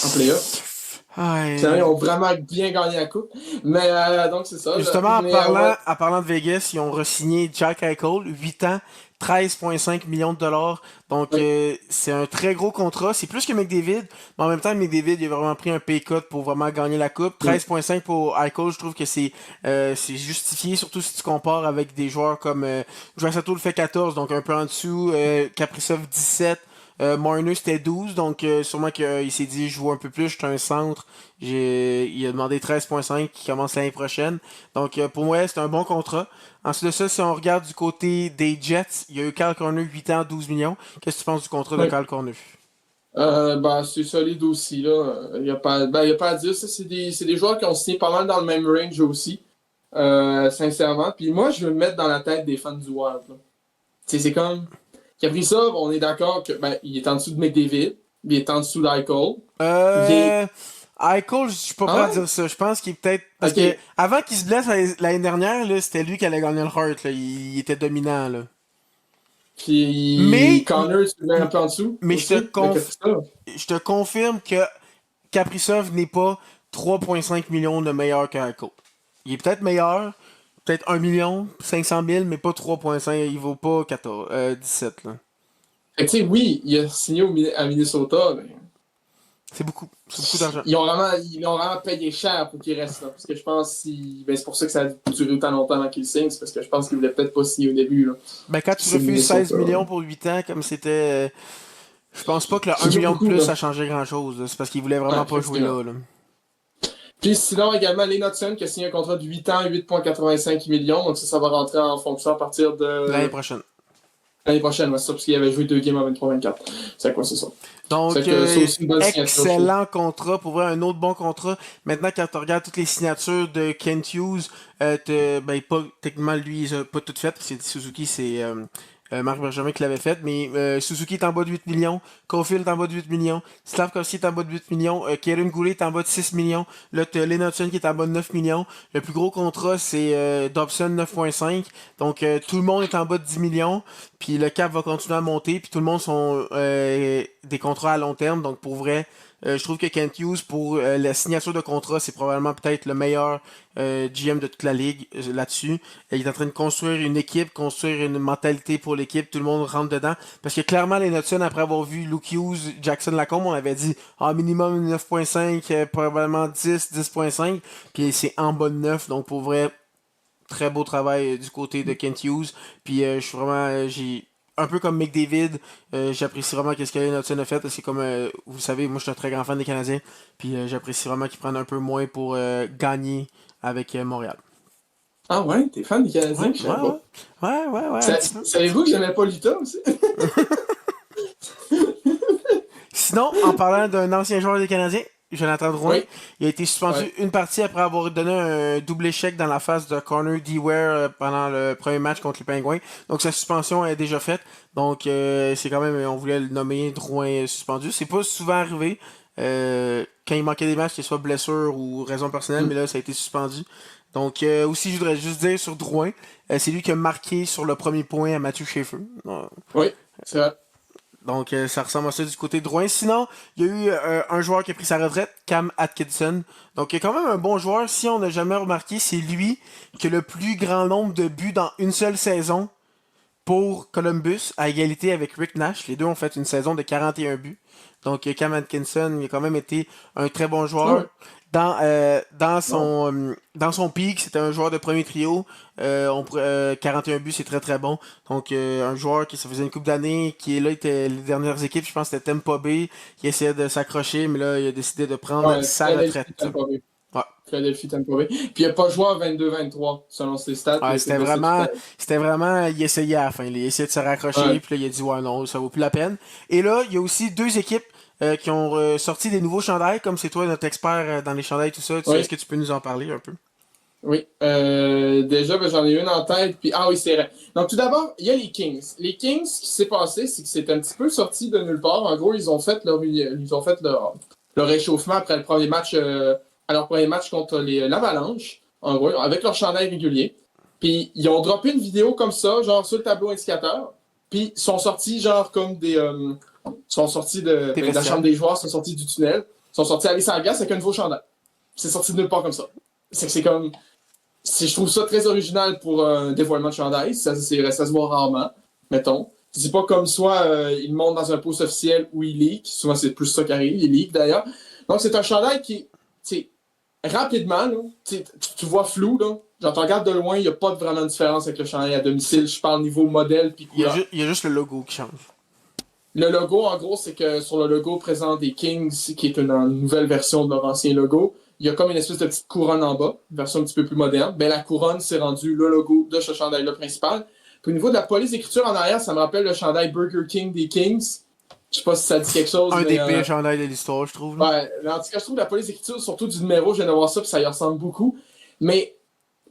en playoff. Finalement, ils Ouais. ont vraiment bien gagné la coupe. Mais donc, c'est ça. Justement, Mais ouais. en parlant de Vegas, ils ont re-signé Jack Eichel, 8 ans, 13,5 millions de dollars. Donc, Oui. c'est un très gros contrat. C'est plus que McDavid, mais en même temps, McDavid, il a vraiment pris un pay cut pour vraiment gagner la coupe. Mm. 13,5 pour Eichel, je trouve que c'est justifié, surtout si tu compares avec des joueurs comme Draisaitl le fait 14, donc un peu en dessous, Kaprizov 17. Marner c'était 12, donc sûrement qu'il s'est dit je joue un peu plus, je suis un centre. Il a demandé 13,5 qui commence l'année prochaine. Donc pour moi, c'est un bon contrat. Ensuite de ça, si on regarde du côté des Jets, il y a eu Kyle Corner 8 ans, 12 millions. Qu'est-ce que tu penses du contrat de Oui. Kyle Corner? Ben, c'est solide aussi, là. Il n'y a pas, ben, y a pas à dire. Ça, c'est des joueurs qui ont signé pas mal dans le même range aussi, sincèrement. Puis moi, je veux me mettre dans la tête des fans du Wild, là. Tu sais, c'est comme. Kaprizov, on est d'accord que ben, il est en dessous de McDavid, il est en dessous d'Eichel. Il est. Euh... Eichel, je suis pas Ah prêt à ouais? dire ça. Je pense qu'il est peut-être... Parce que Ok. avant qu'il se blesse l'année dernière, là, c'était lui qui allait gagner le Hart. Là. Il était dominant. Là. Puis Mais, Connor, tu le mets un peu en dessous mais aussi de Kaprizov. je te confirme que Kaprizov n'est pas 3,5 millions de meilleur qu'Eichel. Il est peut-être meilleur, peut-être 1 million, 500 000, mais pas 3,5. Il vaut pas 14, 17. Là. Fait que, tu sais, oui, il a signé à Minnesota, mais C'est beaucoup d'argent. ils l'ont vraiment payé cher pour qu'il reste là. Parce que je pense que ben, c'est pour ça que ça a duré autant longtemps avant qu'il signe. C'est parce que je pense qu'il voulait peut-être pas signer au début. Là. Ben, quand tu C'est refuses 16 Minnesota. millions pour 8 ans, comme c'était. Je pense pas que le C'est 1 déjà million de beaucoup, plus, là. ça changeait grand-chose. Là. C'est parce qu'il voulait Ouais, vraiment pas jouer effectivement. là. Puis sinon, également, Lee Hudson qui a signé un contrat de 8 ans, 8,85 millions. Donc ça va rentrer en fonction à partir L'année de prochaine. l'année prochaine. Ouais, c'est ça, parce qu'il avait joué 2 games en 23-24. C'est quoi, c'est ça. C'est Donc, que c'est aussi une bonne signature, je trouve. excellent contrat. Pour vrai, un autre bon contrat. Maintenant, quand tu regardes toutes les signatures de Kent Hughes, ben, pas, techniquement, lui, il a pas tout fait. C'est Suzuki, c'est Marc Bergevin qui l'avait fait. Mais Suzuki est en bas de 8 millions. Caulfield est en bas de 8 millions. Slavkovski est en bas de 8 millions. Kieran Goulet est en bas de 6 millions. Là, tu as Lennartson qui est en bas de 9 millions. Le plus gros contrat, c'est Dobson 9,5. Donc, tout le monde est en bas de 10 millions. Puis le cap va continuer à monter. Puis tout le monde sont des contrats à long terme. Donc pour vrai, je trouve que Kent Hughes, pour la signature de contrat, c'est probablement peut-être le meilleur GM de toute la ligue là-dessus. Il est en train de construire une équipe, construire une mentalité pour l'équipe. Tout le monde rentre dedans. Parce que clairement, les Nutsons, après avoir vu Luke Hughes, Jackson Lacombe, on avait dit minimum 9,5, probablement 10, 10,5. Puis c'est en bas de 9. Donc pour vrai, très beau travail du côté de Kent Hughes. Puis je suis vraiment. J'ai un peu comme McDavid, j'apprécie vraiment ce que Hudson a fait. C'est comme, vous savez, moi je suis un très grand fan des Canadiens. Puis j'apprécie vraiment qu'ils prennent un peu moins pour gagner avec Montréal. Ah ouais, t'es fan des Ouais, Canadiens, je ouais, savais pas. ouais. Ouais, un petit peu. Savez-vous que j'aimais pas Lita aussi? Sinon, en parlant d'un ancien joueur des Canadiens, Jonathan Drouin, Oui, il a été suspendu ouais. une partie après avoir donné un double échec dans la face de Connor Dwyer pendant le premier match contre les Pingouins. Donc sa suspension est déjà faite. Donc c'est quand même, on voulait le nommer Drouin suspendu. C'est pas souvent arrivé. Quand il manquait des matchs, que ce soit blessure ou raison personnelle, mais Mm. là ça a été suspendu. Donc aussi, je voudrais juste dire sur Drouin, c'est lui qui a marqué sur le premier point à Matthew Schaefer. Oui, c'est vrai. Donc, ça ressemble à ça du côté de Drouin. Sinon, il y a eu un joueur qui a pris sa retraite, Cam Atkinson. Donc, il est quand même un bon joueur. Si on n'a jamais remarqué, c'est lui qui a le plus grand nombre de buts dans une seule saison pour Columbus, à égalité avec Rick Nash. Les deux ont fait une saison de 41 buts. Donc, Cam Atkinson, il a quand même été un très bon Ah joueur. ouais. Bon. Dans son pic, c'était un joueur de premier trio. 41 buts, c'est très très bon. Donc, un joueur qui ça faisait une couple d'années, qui est là, était les dernières équipes, je pense que c'était Tampa Bay, qui essayait de s'accrocher, mais là, il a décidé de prendre Ouais, sa Philadelphie, retraite. Tampa Bay. Ouais. Philadelphie, Tampa Bay. Puis il a pas joué en 22-23, selon ses stats. Il a Ouais, été blessé toute l'année. il essayait à la fin. Il essayait de se raccrocher, Ouais. puis là, il a dit, ouais, non, ça vaut plus la peine. Et là, il y a aussi deux équipes qui ont sorti des nouveaux chandails, comme c'est toi notre expert dans les chandails, tout ça. Est-ce Oui. que tu peux nous en parler un peu? Oui. Déjà, ben, j'en ai une en tête. Puis, ah oui, c'est vrai. Donc, tout d'abord, il y a les Kings. Les Kings, ce qui s'est passé, c'est que c'est un petit peu sorti de nulle part. En gros, ils ont fait leur réchauffement après le premier match, à leur premier match contre l'Avalanche, en gros, avec leur chandail régulier. Puis, ils ont droppé une vidéo comme ça, genre sur le tableau indicateur. Puis, ils sont sortis, genre, comme des. Ils sont sortis Tes de la chambre vestiaires. des joueurs, sont sortis du tunnel. Ils sont sortis aller sur la glace avec un nouveau chandail. C'est sorti de nulle part comme ça. C'est comme. Je trouve ça très original pour un dévoilement de chandail. Ça se voit rarement, mettons. C'est pas comme soit il monte dans un post officiel où il leak. Souvent, c'est plus ça qui arrive. Il leak d'ailleurs. Donc, c'est un chandail qui, rapidement, là, tu vois flou. Là. Genre, tu regardes de loin, il n'y a pas vraiment de différence avec le chandail à domicile. Je parle niveau modèle puis couleur. Il y a juste le logo qui change. Le logo, en gros, c'est que sur le logo présent des Kings, qui est une nouvelle version de leur ancien logo, il y a comme une espèce de petite couronne en bas, une version un petit peu plus moderne. Ben, la couronne, c'est rendu le logo de ce chandail-là principal. Puis au niveau de la police d'écriture en arrière, ça me rappelle le chandail Burger King des Kings. Je sais pas si ça dit quelque chose. Un des pires chandails de l'histoire, je trouve. Là. Ouais, mais en tout cas, je trouve la police d'écriture, surtout du numéro, je viens de voir ça, puis ça y ressemble beaucoup. Mais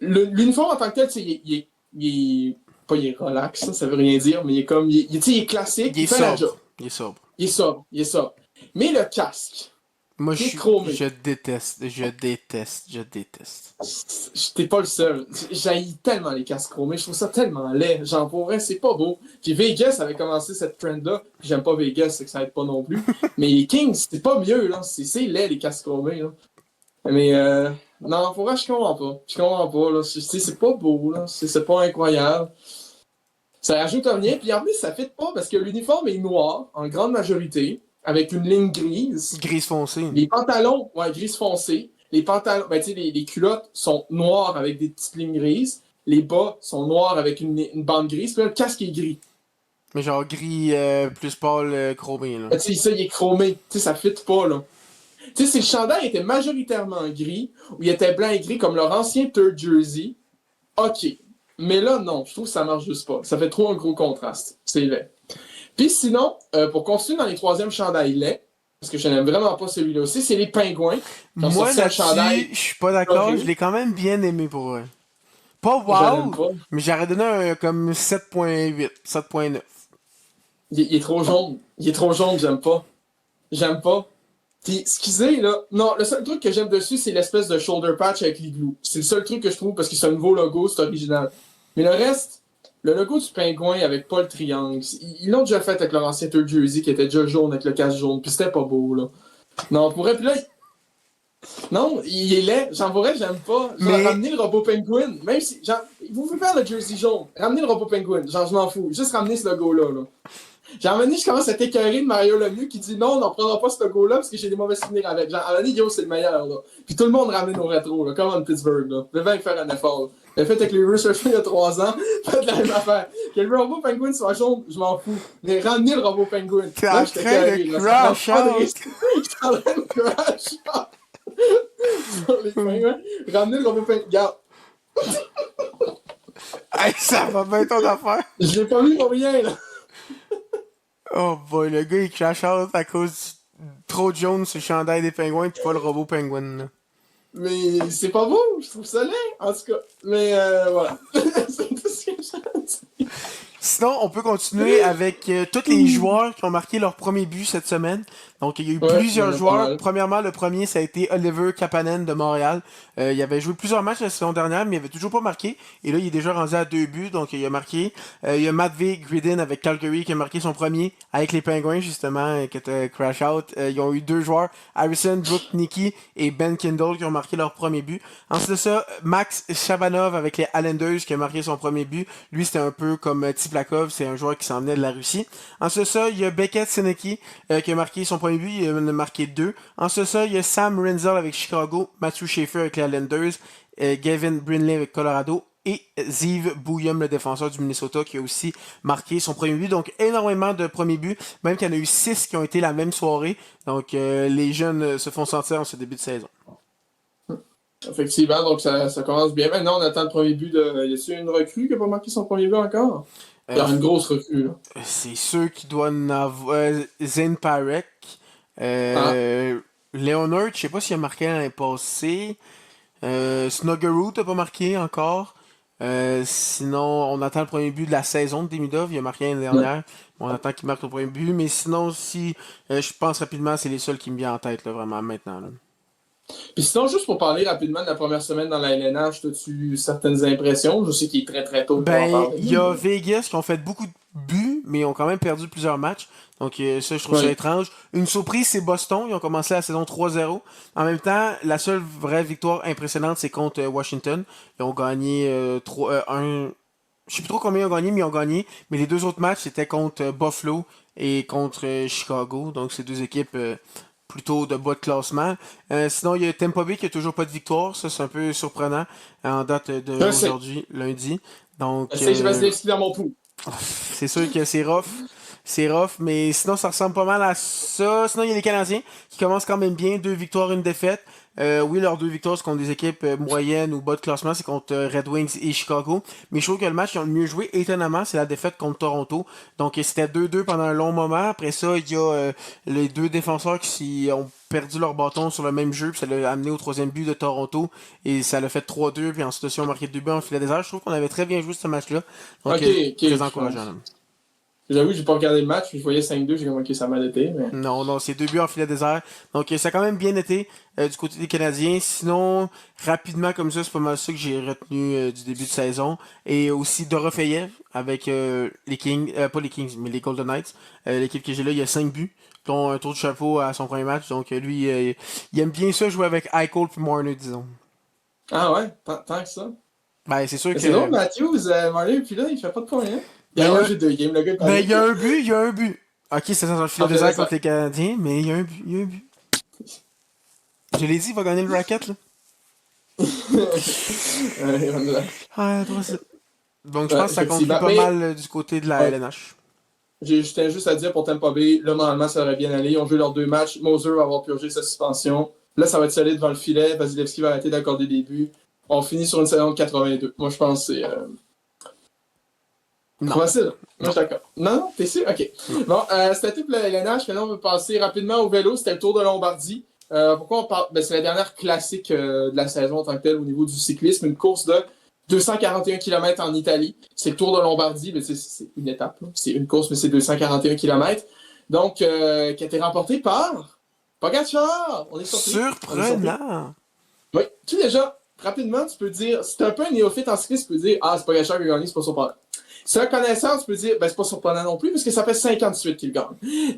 l'uniforme en tant que tel, il est pas il est relax, ça veut rien dire, mais il est comme. Il est classique. Il est fait la job. sobre. Il est sobre. Il est sobre. Mais le casque. Moi, chromé. je déteste. T'es pas le seul. J'haïs tellement les casques chromés. Je trouve ça tellement laid. Genre, pour vrai, c'est pas beau. Puis Vegas avait commencé cette trend-là. Puis j'aime pas Vegas, c'est que ça aide pas non plus. Mais les Kings, c'est pas mieux, là. C'est laid, les casques chromés, là. Mais, non, pour vrai, je comprends pas. Je comprends pas, là. C'est pas beau, là. C'est pas incroyable. Ça rajoute rien. Puis en plus, ça fit pas parce que l'uniforme est noir, en grande majorité, avec une ligne grise. Grise foncée. Les pantalons, ouais, grise foncée. Les pantalons, ben, tu sais, les culottes sont noires avec des petites lignes grises. Les bas sont noirs avec une bande grise. Puis là, le casque est gris. Mais genre gris plus pâle chromé, là. Tu sais, ça, il est chromé. Tu sais, ça fit pas, là. Tu sais, si le chandail était majoritairement gris, ou il était blanc et gris comme leur ancien third jersey, ok. Mais là, non, je trouve que ça marche juste pas. Ça fait trop un gros contraste. C'est laid. Puis sinon, pour continuer dans les troisièmes chandails laids, parce que je n'aime vraiment pas celui-là aussi, c'est les pingouins. Moi, là-dessus, je suis pas d'accord. Je l'ai quand même bien aimé pour eux. Pas wow, mais j'aurais donné un comme 7.8, 7.9. Il est trop jaune. Il est trop jaune, j'aime pas. J'aime pas. Puis, excusez, là. Non, le seul truc que j'aime dessus, c'est l'espèce de shoulder patch avec l'igloo. C'est le seul truc que je trouve parce que c'est un nouveau logo, c'est original. Mais le reste, le logo du pingouin avec pas le triangle, ils l'ont déjà fait avec leur ancien third jersey qui était déjà jaune avec le casque jaune, puis c'était pas beau, là. Non, pour puis là, non, il est laid. J'en pourrais, j'aime pas. Genre, ramener le robot penguin, même si, genre, vous pouvez faire le jersey jaune, ramenez le robot penguin, genre, je m'en fous. Juste ramener ce logo-là, là. Genre, à un moment donné, je commence à t'écœurer de Mario Lemieux qui dit non, on n'en prendra pas ce logo-là parce que j'ai des mauvais souvenirs avec. Genre, à un moment donné, yo, c'est le meilleur, là. Puis tout le monde ramène nos rétros, là, comme en Pittsburgh, là. Le vin faire un effort. Le fait avec les Research il y a 3 ans, faites la même affaire. Que le robot penguin soit jaune, je m'en fous. Mais ramenez le robot penguin. Là, je t'écœurais, là. Crash out! Je suis en train de crash out! Sur les pingouins. Ramenez le robot penguin. Regarde. Hey, ça va bien ton affaire. Je l'ai pas vu pour rien, là. Oh boy, le gars il crash out à cause trop de jaune sur le chandail des pingouins pis pas le robot penguin là. Mais c'est pas beau, je trouve ça laid, en tout cas. Mais voilà. C'est tout ce que j'ai dit. Sinon, on peut continuer avec tous les joueurs qui ont marqué leur premier but cette semaine. Donc, il y a eu plusieurs joueurs. Premièrement, le premier, ça a été Oliver Kapanen de Montréal. Il avait joué plusieurs matchs la saison dernière, mais il avait toujours pas marqué. Et là, il est déjà rendu à 2 buts, donc il a marqué. Il y a Matvey Gridin avec Calgary qui a marqué son premier avec les Pingouins, justement, qui était crash out. Ils ont eu 2 joueurs, Harrison Brooknicki et Ben Kindle, qui ont marqué leur premier but. Ensuite de ça, Max Shabanov avec les Islanders qui a marqué son premier but. Lui, c'était un peu comme Tiplakov, c'est un joueur qui s'en venait de la Russie. Ensuite de ça, il y a Beckett Senecki qui a marqué son premier but, il en a marqué 2. Ensuite de ça, il y a Sam Renzel avec Chicago, Matthew Schaefer avec les Islanders, Gavin Brindley avec Colorado et Ziv Bouillum, le défenseur du Minnesota, qui a aussi marqué son premier but. Donc, énormément de premiers buts, même qu'il y en a eu 6 qui ont été la même soirée. Donc, les jeunes se font sentir en ce début de saison. Effectivement, donc ça commence bien. Maintenant, on attend le premier but de... Y a-t-il une recrue qui n'a pas marqué son premier but encore? Il y a une grosse recrue, là. C'est ceux qui doivent avoir... Zane Parek. Leonard, je sais pas s'il a marqué l'année passée. Snuggerud n'a pas marqué encore. Sinon, on attend le premier but de la saison de Demidov. Il a marqué l'année dernière. On attend qu'il marque le premier but. Mais sinon, si je pense rapidement, c'est les seuls qui me viennent en tête, là, vraiment, maintenant. Là. Puis sinon, juste pour parler rapidement de la première semaine dans la LNH, as-tu certaines impressions? Je sais qu'il est très très tôt. Ben, il y a Vegas qui ont fait beaucoup de buts, mais ils ont quand même perdu plusieurs matchs. Donc ça, je trouve ça étrange. Une surprise, c'est Boston. Ils ont commencé la saison 3-0. En même temps, la seule vraie victoire impressionnante, c'est contre Washington. Ils ont gagné 1. Je sais plus trop combien ils ont gagné, mais ils ont gagné. Mais les deux autres matchs, c'était contre Buffalo et contre Chicago. Donc, c'est deux équipes plutôt de bas de classement. Sinon, il y a Tampa Bay qui a toujours pas de victoire. Ça, c'est un peu surprenant en date d'aujourd'hui, lundi. Donc, je vais Vasilevski dans mon pouls. c'est sûr que c'est rough. C'est rough, mais sinon, ça ressemble pas mal à ça. Sinon, il y a les Canadiens qui commencent quand même bien. 2 victoires, une défaite. Oui, leurs 2 victoires, c'est contre des équipes moyennes ou bas de classement. C'est contre Red Wings et Chicago. Mais je trouve que le match qu'ils ont le mieux joué, étonnamment, c'est la défaite contre Toronto. Donc, c'était 2-2 pendant un long moment. Après ça, il y a les 2 défenseurs qui ont perdu leur bâton sur le même jeu. Puis ça l'a amené au 3e but de Toronto. Et ça l'a fait 3-2. Puis ensuite, ils ont marqué 2 buts en filet désert. Je trouve qu'on avait très bien joué ce match-là. Donc, très encourageant. J'avoue, j'ai pas regardé le match, puis je voyais 5-2, j'ai comme, ok, ça m'a été, mais... Non, c'est 2 buts en filet désert. Donc, ça a quand même bien été du côté des Canadiens. Sinon, rapidement comme ça, c'est pas mal ça que j'ai retenu du début de saison. Et aussi Dorofeyev avec les Kings, pas les Kings, mais les Golden Knights. L'équipe que j'ai là, il y a 5 buts, dont un tour de chapeau à son premier match. Donc, lui, il aime bien ça jouer avec Eichel puis Marner, disons. Ah ouais, tant que ça. Ben, c'est sûr que... C'est drôle, Matthews, Marner, puis là, il fait pas de points, hein? Il a mangé 2 games, le gars. Ben, il y a un but. Ok, c'est dans le filet désert contre les Canadiens, mais il y a un but. Je l'ai dit, il va gagner le racket, là. Donc, je pense que ça conclut pas mal du côté de la LNH. Je tiens juste à dire pour Tampa Bay, là, normalement, ça aurait bien allé. Ils ont joué leurs 2 matchs. Moser va avoir purgé sa suspension. Là, ça va être solide devant le filet. Vasilevski va arrêter d'accorder des buts. On finit sur une saison de 82. Moi, je pense que c'est... Non. Facile. Moi, je suis d'accord. Non, t'es sûr? OK. Bon, c'était tout pour la LNH. Maintenant, on va passer rapidement au vélo. C'était le Tour de Lombardie. Pourquoi on parle? Ben, c'est la dernière classique de la saison en tant que telle au niveau du cyclisme. Une course de 241 km en Italie. C'est le Tour de Lombardie. Mais c'est une étape. Là. C'est une course, mais c'est 241 km. Donc, qui a été remportée par Pogacar. On est surpris. Surprenant. Oui. Tu déjà, rapidement, tu peux dire, si t'es un peu un néophyte en cyclisme, tu peux dire, ah, c'est Pogacar qui a gagné, c'est pas surprenant. Si un connaisseur, tu peux dire, ben c'est pas surprenant non plus, parce que ça fait 58 qu'il gagne.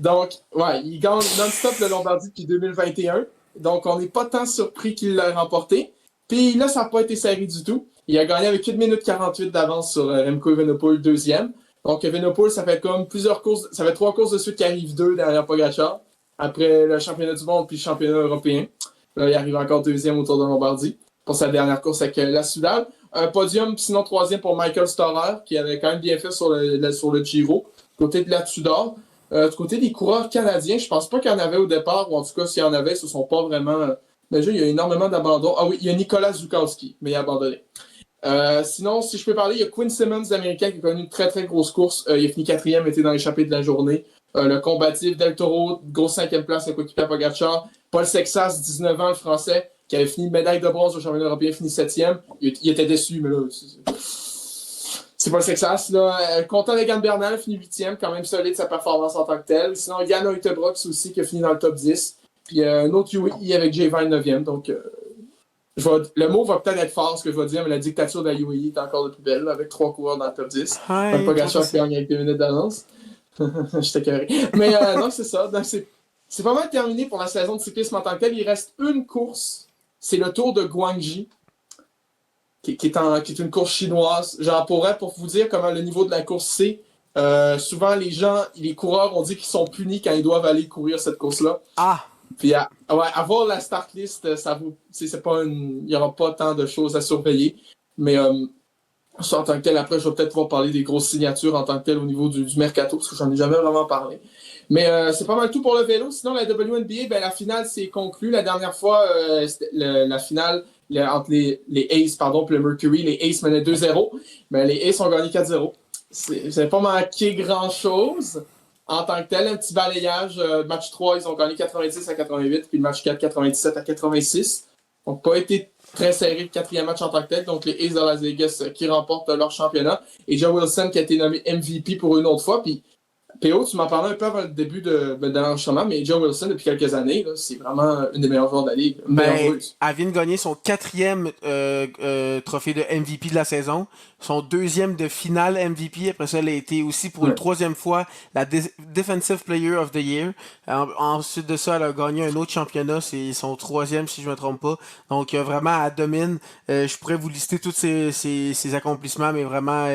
Donc, ouais, il gagne non-stop le Lombardie depuis 2021. Donc, on n'est pas tant surpris qu'il l'ait remporté. Puis là, ça n'a pas été serré du tout. Il a gagné avec 1 minute 48 d'avance sur Remco Evenepoel, deuxième. Donc, Evenepoel, ça fait comme plusieurs courses, ça fait 3 courses de suite qui arrivent 2 derrière Pogacar. Après le championnat du monde puis le championnat européen. Là, il arrive encore deuxième au Tour de Lombardie pour sa dernière course avec la Soudal. Un podium, sinon 3e pour Michael Storer, qui avait quand même bien fait sur le Giro, du côté de la Tudor. Du côté des coureurs canadiens, je pense pas qu'il y en avait au départ, ou en tout cas, s'il y en avait, ce ne sont pas vraiment... Déjà, il y a énormément d'abandons. Ah oui, il y a Nicolas Zukowski, mais il a abandonné. Sinon, si je peux parler, il y a Quinn Simmons, l'Américain, qui a connu une très très grosse course. Il a fini 4e, était dans l'échappée de la journée. Le combatif Del Toro, grosse 5e place, avec coéquipier Pogacar. Paul Sexas, 19 ans, le Français, qui avait fini médaille de bronze au championnat européen, fini 7e. Il était déçu, mais là, c'est pas le Sexas. Là. Content d'Egan Bernal, fini 8e, quand même solide sa performance en tant que telle. Sinon, Jan Uijtdebroeks aussi, qui a fini dans le top 10. Puis un autre UAE avec J20 9e. Donc, le mot va peut-être être fort, ce que je vais dire, mais la dictature de la UAE est encore de plus belle, là, avec 3 coureurs dans le top 10. Donc, Pogacar qui gagne avec 2 minutes d'avance. J'étais carré. Mais non, c'est ça. Donc, c'est pas mal terminé pour la saison de cyclisme en tant que telle. Il reste une course. C'est le Tour de Guangxi, qui est une course chinoise. Genre, pour vous dire comment le niveau de la course c'est, souvent les coureurs ont dit qu'ils sont punis quand ils doivent aller courir cette course-là. Ah! Puis, avoir la start list, il n'y aura pas tant de choses à surveiller. Mais, ça, en tant que tel, après, je vais peut-être pouvoir parler des grosses signatures en tant que tel au niveau du mercato, parce que j'en ai jamais vraiment parlé. Mais c'est pas mal tout pour le vélo. Sinon, la WNBA, ben, la finale s'est conclue. La dernière fois, la finale entre les Aces et le Mercury, les Aces menaient 2-0. Mais les Aces ont gagné 4-0. Ça n'a pas manqué grand-chose en tant que tel. Un petit balayage. Match 3, ils ont gagné 90-88, puis le match 4, 97-86. Donc, pas été très serré le 4e match en tant que tel. Donc, les Aces de Las Vegas qui remportent leur championnat. Et Joe Wilson qui a été nommé MVP pour une autre fois. Puis, PO, tu m'en parlais un peu avant le début de l'enregistrement, mais Joe Wilson, depuis quelques années, là, c'est vraiment une des meilleures joueurs de la ligue. Une meilleure Ben, joueuse. elle vient de gagner son quatrième trophée de MVP de la saison, son deuxième de finale MVP. Après ça, elle a été aussi pour une Ouais. troisième fois la Defensive Player of the Year. Ensuite de ça, elle a gagné un autre championnat, c'est son troisième si je me trompe pas. Donc vraiment, elle domine. Je pourrais vous lister tous ses accomplissements, mais vraiment,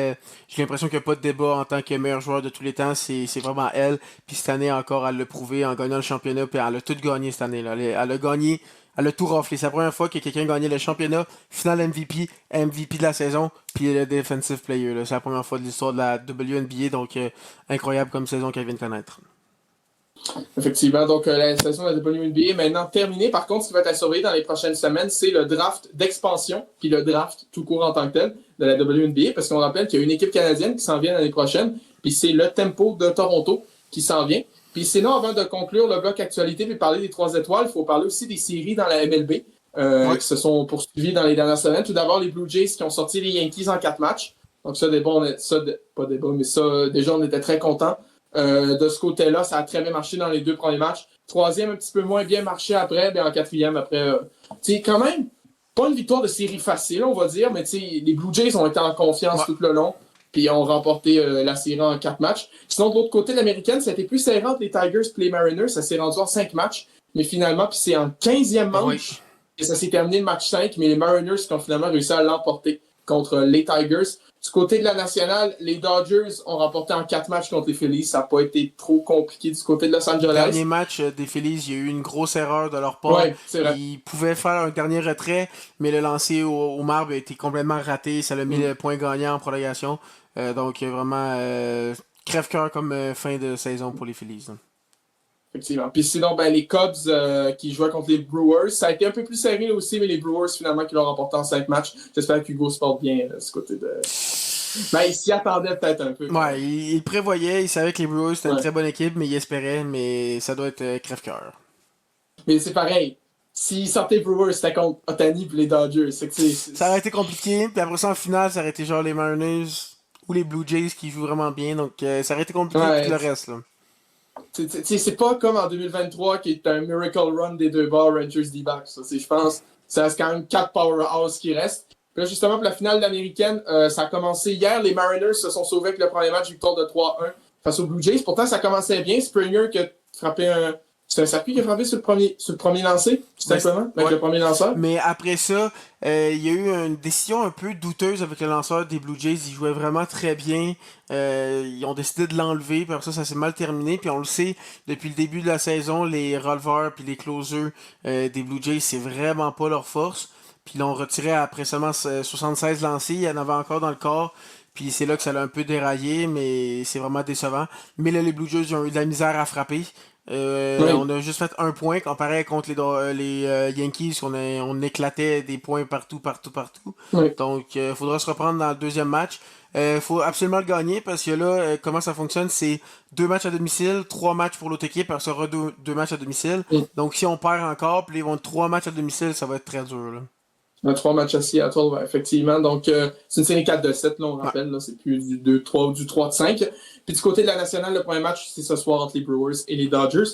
j'ai l'impression qu'il n'y a pas de débat en tant que meilleur joueur de tous les temps. C'est vraiment elle. Puis cette année encore, elle l'a prouvé en gagnant le championnat, puis elle a tout gagné cette année-là. Elle a gagné, elle a tout raflé. C'est la première fois que quelqu'un a gagné le championnat, finale MVP, MVP de la saison, puis le Defensive Player. Là. C'est la première fois de l'histoire de la WNBA, donc incroyable comme saison qu'elle vient de connaître. Effectivement, donc la saison de la WNBA est maintenant terminée. Par contre, ce qui va être à surveiller dans les prochaines semaines, c'est le draft d'expansion, puis le draft tout court en tant que tel de la WNBA, parce qu'on rappelle qu'il y a une équipe canadienne qui s'en vient l'année prochaine, puis c'est le Tempo de Toronto qui s'en vient. Puis sinon, avant de conclure le bloc actualité puis parler des 3 étoiles, il faut parler aussi des séries dans la MLB Ouais. qui se sont poursuivies dans les dernières semaines. Tout d'abord, les Blue Jays qui ont sorti les Yankees en 4 matchs. Donc ça, pas débat, mais ça, déjà, on était très contents. De ce côté-là, ça a très bien marché dans les 2 premiers matchs. Troisième, un petit peu moins bien marché après, mais en quatrième, après, quand même, pas une victoire de série facile, on va dire, mais les Blue Jays ont été en confiance Ouais. tout le long, puis ont remporté la série en 4 matchs. Sinon, de l'autre côté de l'américaine, ça a été plus serré entre les Tigers et les Mariners, ça s'est rendu en 5 matchs, mais finalement, puis c'est en 15e manche, Oui. et ça s'est terminé le match 5, mais les Mariners qui ont finalement réussi à l'emporter contre les Tigers. Du côté de la nationale, les Dodgers ont remporté en 4 matchs contre les Phillies. Ça n'a pas été trop compliqué du côté de Los Angeles. Dernier match des Phillies, il y a eu une grosse erreur de leur part. Oui, c'est vrai. Ils pouvaient faire un dernier retrait, mais le lancer au marbre a été complètement raté. Ça l'a mis le point gagnant en prolongation. Donc vraiment crève-cœur comme fin de saison pour les Phillies. Là. Effectivement. Puis sinon, les Cubs qui jouaient contre les Brewers, ça a été un peu plus serré là aussi, mais les Brewers finalement qui l'ont remporté en 5 matchs. J'espère qu'Hugo se porte bien ce côté de. Il s'y attendait peut-être un peu. Ouais, il prévoyait, il savait que les Brewers c'était une Ouais. très bonne équipe, mais il espérait, mais ça doit être crève-cœur. Mais c'est pareil. S'ils sortaient Brewers, c'était contre Otani et les Dodgers. Ça aurait été compliqué, puis après ça en finale, ça aurait été genre les Mariners ou les Blue Jays qui jouent vraiment bien, donc ça aurait été compliqué pour tout le reste. Là. C'est pas comme en 2023 qui est un miracle run des 2 bars Rangers D-backs. Je pense ça reste quand même 4 powerhouses qui restent. Puis là, justement, pour la finale américaine, ça a commencé hier. Les Mariners se sont sauvés avec le premier match, victoire de 3-1 face aux Blue Jays. Pourtant, ça commençait bien. Springer qui a frappé un. C'est un circuit qui a frappé sur le premier lancé, tout simplement, avec le premier lanceur. Mais après ça, il y a eu une décision un peu douteuse avec le lanceur des Blue Jays. Il jouait vraiment très bien. Ils ont décidé de l'enlever. Puis après ça s'est mal terminé. Puis on le sait, depuis le début de la saison, les releveurs puis les closers des Blue Jays, c'est vraiment pas leur force. Puis ils l'ont retiré après seulement 76 lancés. Il y en avait encore dans le corps. Puis c'est là que ça l'a un peu déraillé, mais c'est vraiment décevant. Mais là, les Blue Jays ont eu de la misère à frapper. Oui. On a juste fait un point comparé contre les Yankees, on éclatait des points partout. Oui. Donc, faudra se reprendre dans le deuxième match. Faut absolument le gagner parce que là, comment ça fonctionne, c'est 2 matchs à domicile, 3 matchs pour l'autre équipe, alors ça sera 2 matchs à domicile. Oui. Donc, si on perd encore, puis ils vont 3 matchs à domicile, ça va être très dur. Là. On a 3 matchs à Seattle, effectivement. Donc, c'est une série 4 de 7, là, on rappelle. Là, c'est plus du 2-3 ou du 3 de 5. Puis du côté de la nationale, le premier match, c'est ce soir entre les Brewers et les Dodgers.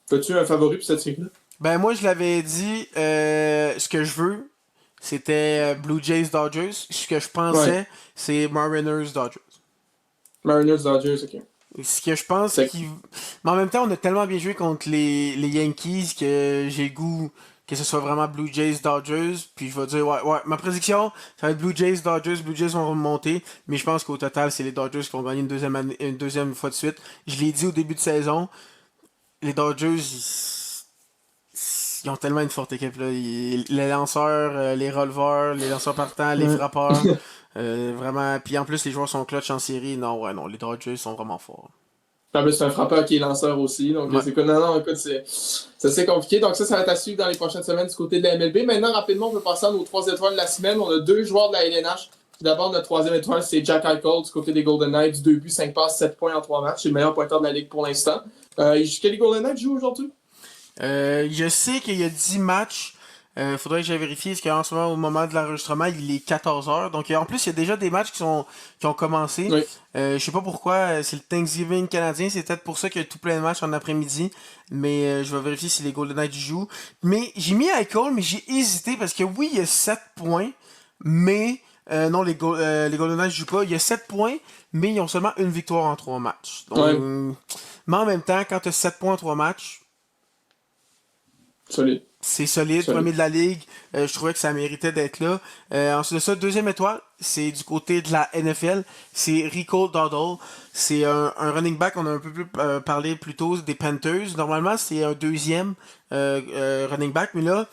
Fais-tu un favori pour cette série-là? Ben, moi, je l'avais dit, ce que je veux, c'était Blue Jays Dodgers. Ce que je pensais, c'est Mariners Dodgers. Mariners, Dodgers, ok. Ce que je pense, c'est qu'il. Mais en même temps, on a tellement bien joué contre les Yankees que j'ai le goût que ce soit vraiment Blue Jays Dodgers. Puis je vais dire, ouais, ma prédiction, ça va être Blue Jays Dodgers. Blue Jays vont remonter. Mais je pense qu'au total, c'est les Dodgers qui vont gagner une deuxième fois de suite. Je l'ai dit au début de saison, les Dodgers, ils ont tellement une forte équipe. Là. Les lanceurs, les releveurs, les lanceurs partants, les frappeurs. Vraiment. Puis en plus, les joueurs sont clutch en série. Non, les Dodgers sont vraiment forts. En plus, c'est un frappeur qui est lanceur aussi. Donc, écoute, c'est assez compliqué. Donc, ça va être à suivre dans les prochaines semaines du côté de la MLB. Maintenant, rapidement, on peut passer à nos 3 étoiles de la semaine. On a 2 joueurs de la LNH. Tout d'abord, notre 3e étoile, c'est Jack Eichel du côté des Golden Knights. 2 buts, 5 passes, 7 points en 3 matchs. C'est le meilleur pointeur de la ligue pour l'instant. Est-ce que les Golden Knights jouent aujourd'hui? Je sais qu'il y a 10 matchs. Faudrait que j'aille vérifier, parce qu'en ce moment, au moment de l'enregistrement, il est 14h. Donc, en plus, il y a déjà des matchs qui ont commencé. Oui. Je sais pas pourquoi, c'est le Thanksgiving canadien, c'est peut-être pour ça qu'il y a tout plein de matchs en après-midi. Mais je vais vérifier si les Golden Knights jouent. Mais j'ai mis Eichel, mais j'ai hésité, parce que oui, il y a 7 points, mais... non, les Golden Knights jouent pas. Il y a 7 points, mais ils ont seulement une victoire en 3 matchs. Donc, Ouais. mais en même temps, quand tu as 7 points en 3 matchs, Solide. c'est solide, Solide. premier de la ligue. Je trouvais que ça méritait d'être là. Ensuite de ça, deuxième étoile, c'est du côté de la NFL. C'est Rico Dowdle. C'est un running back, on a un peu plus parlé plus tôt des Panthers. Normalement, c'est un deuxième running back, mais là,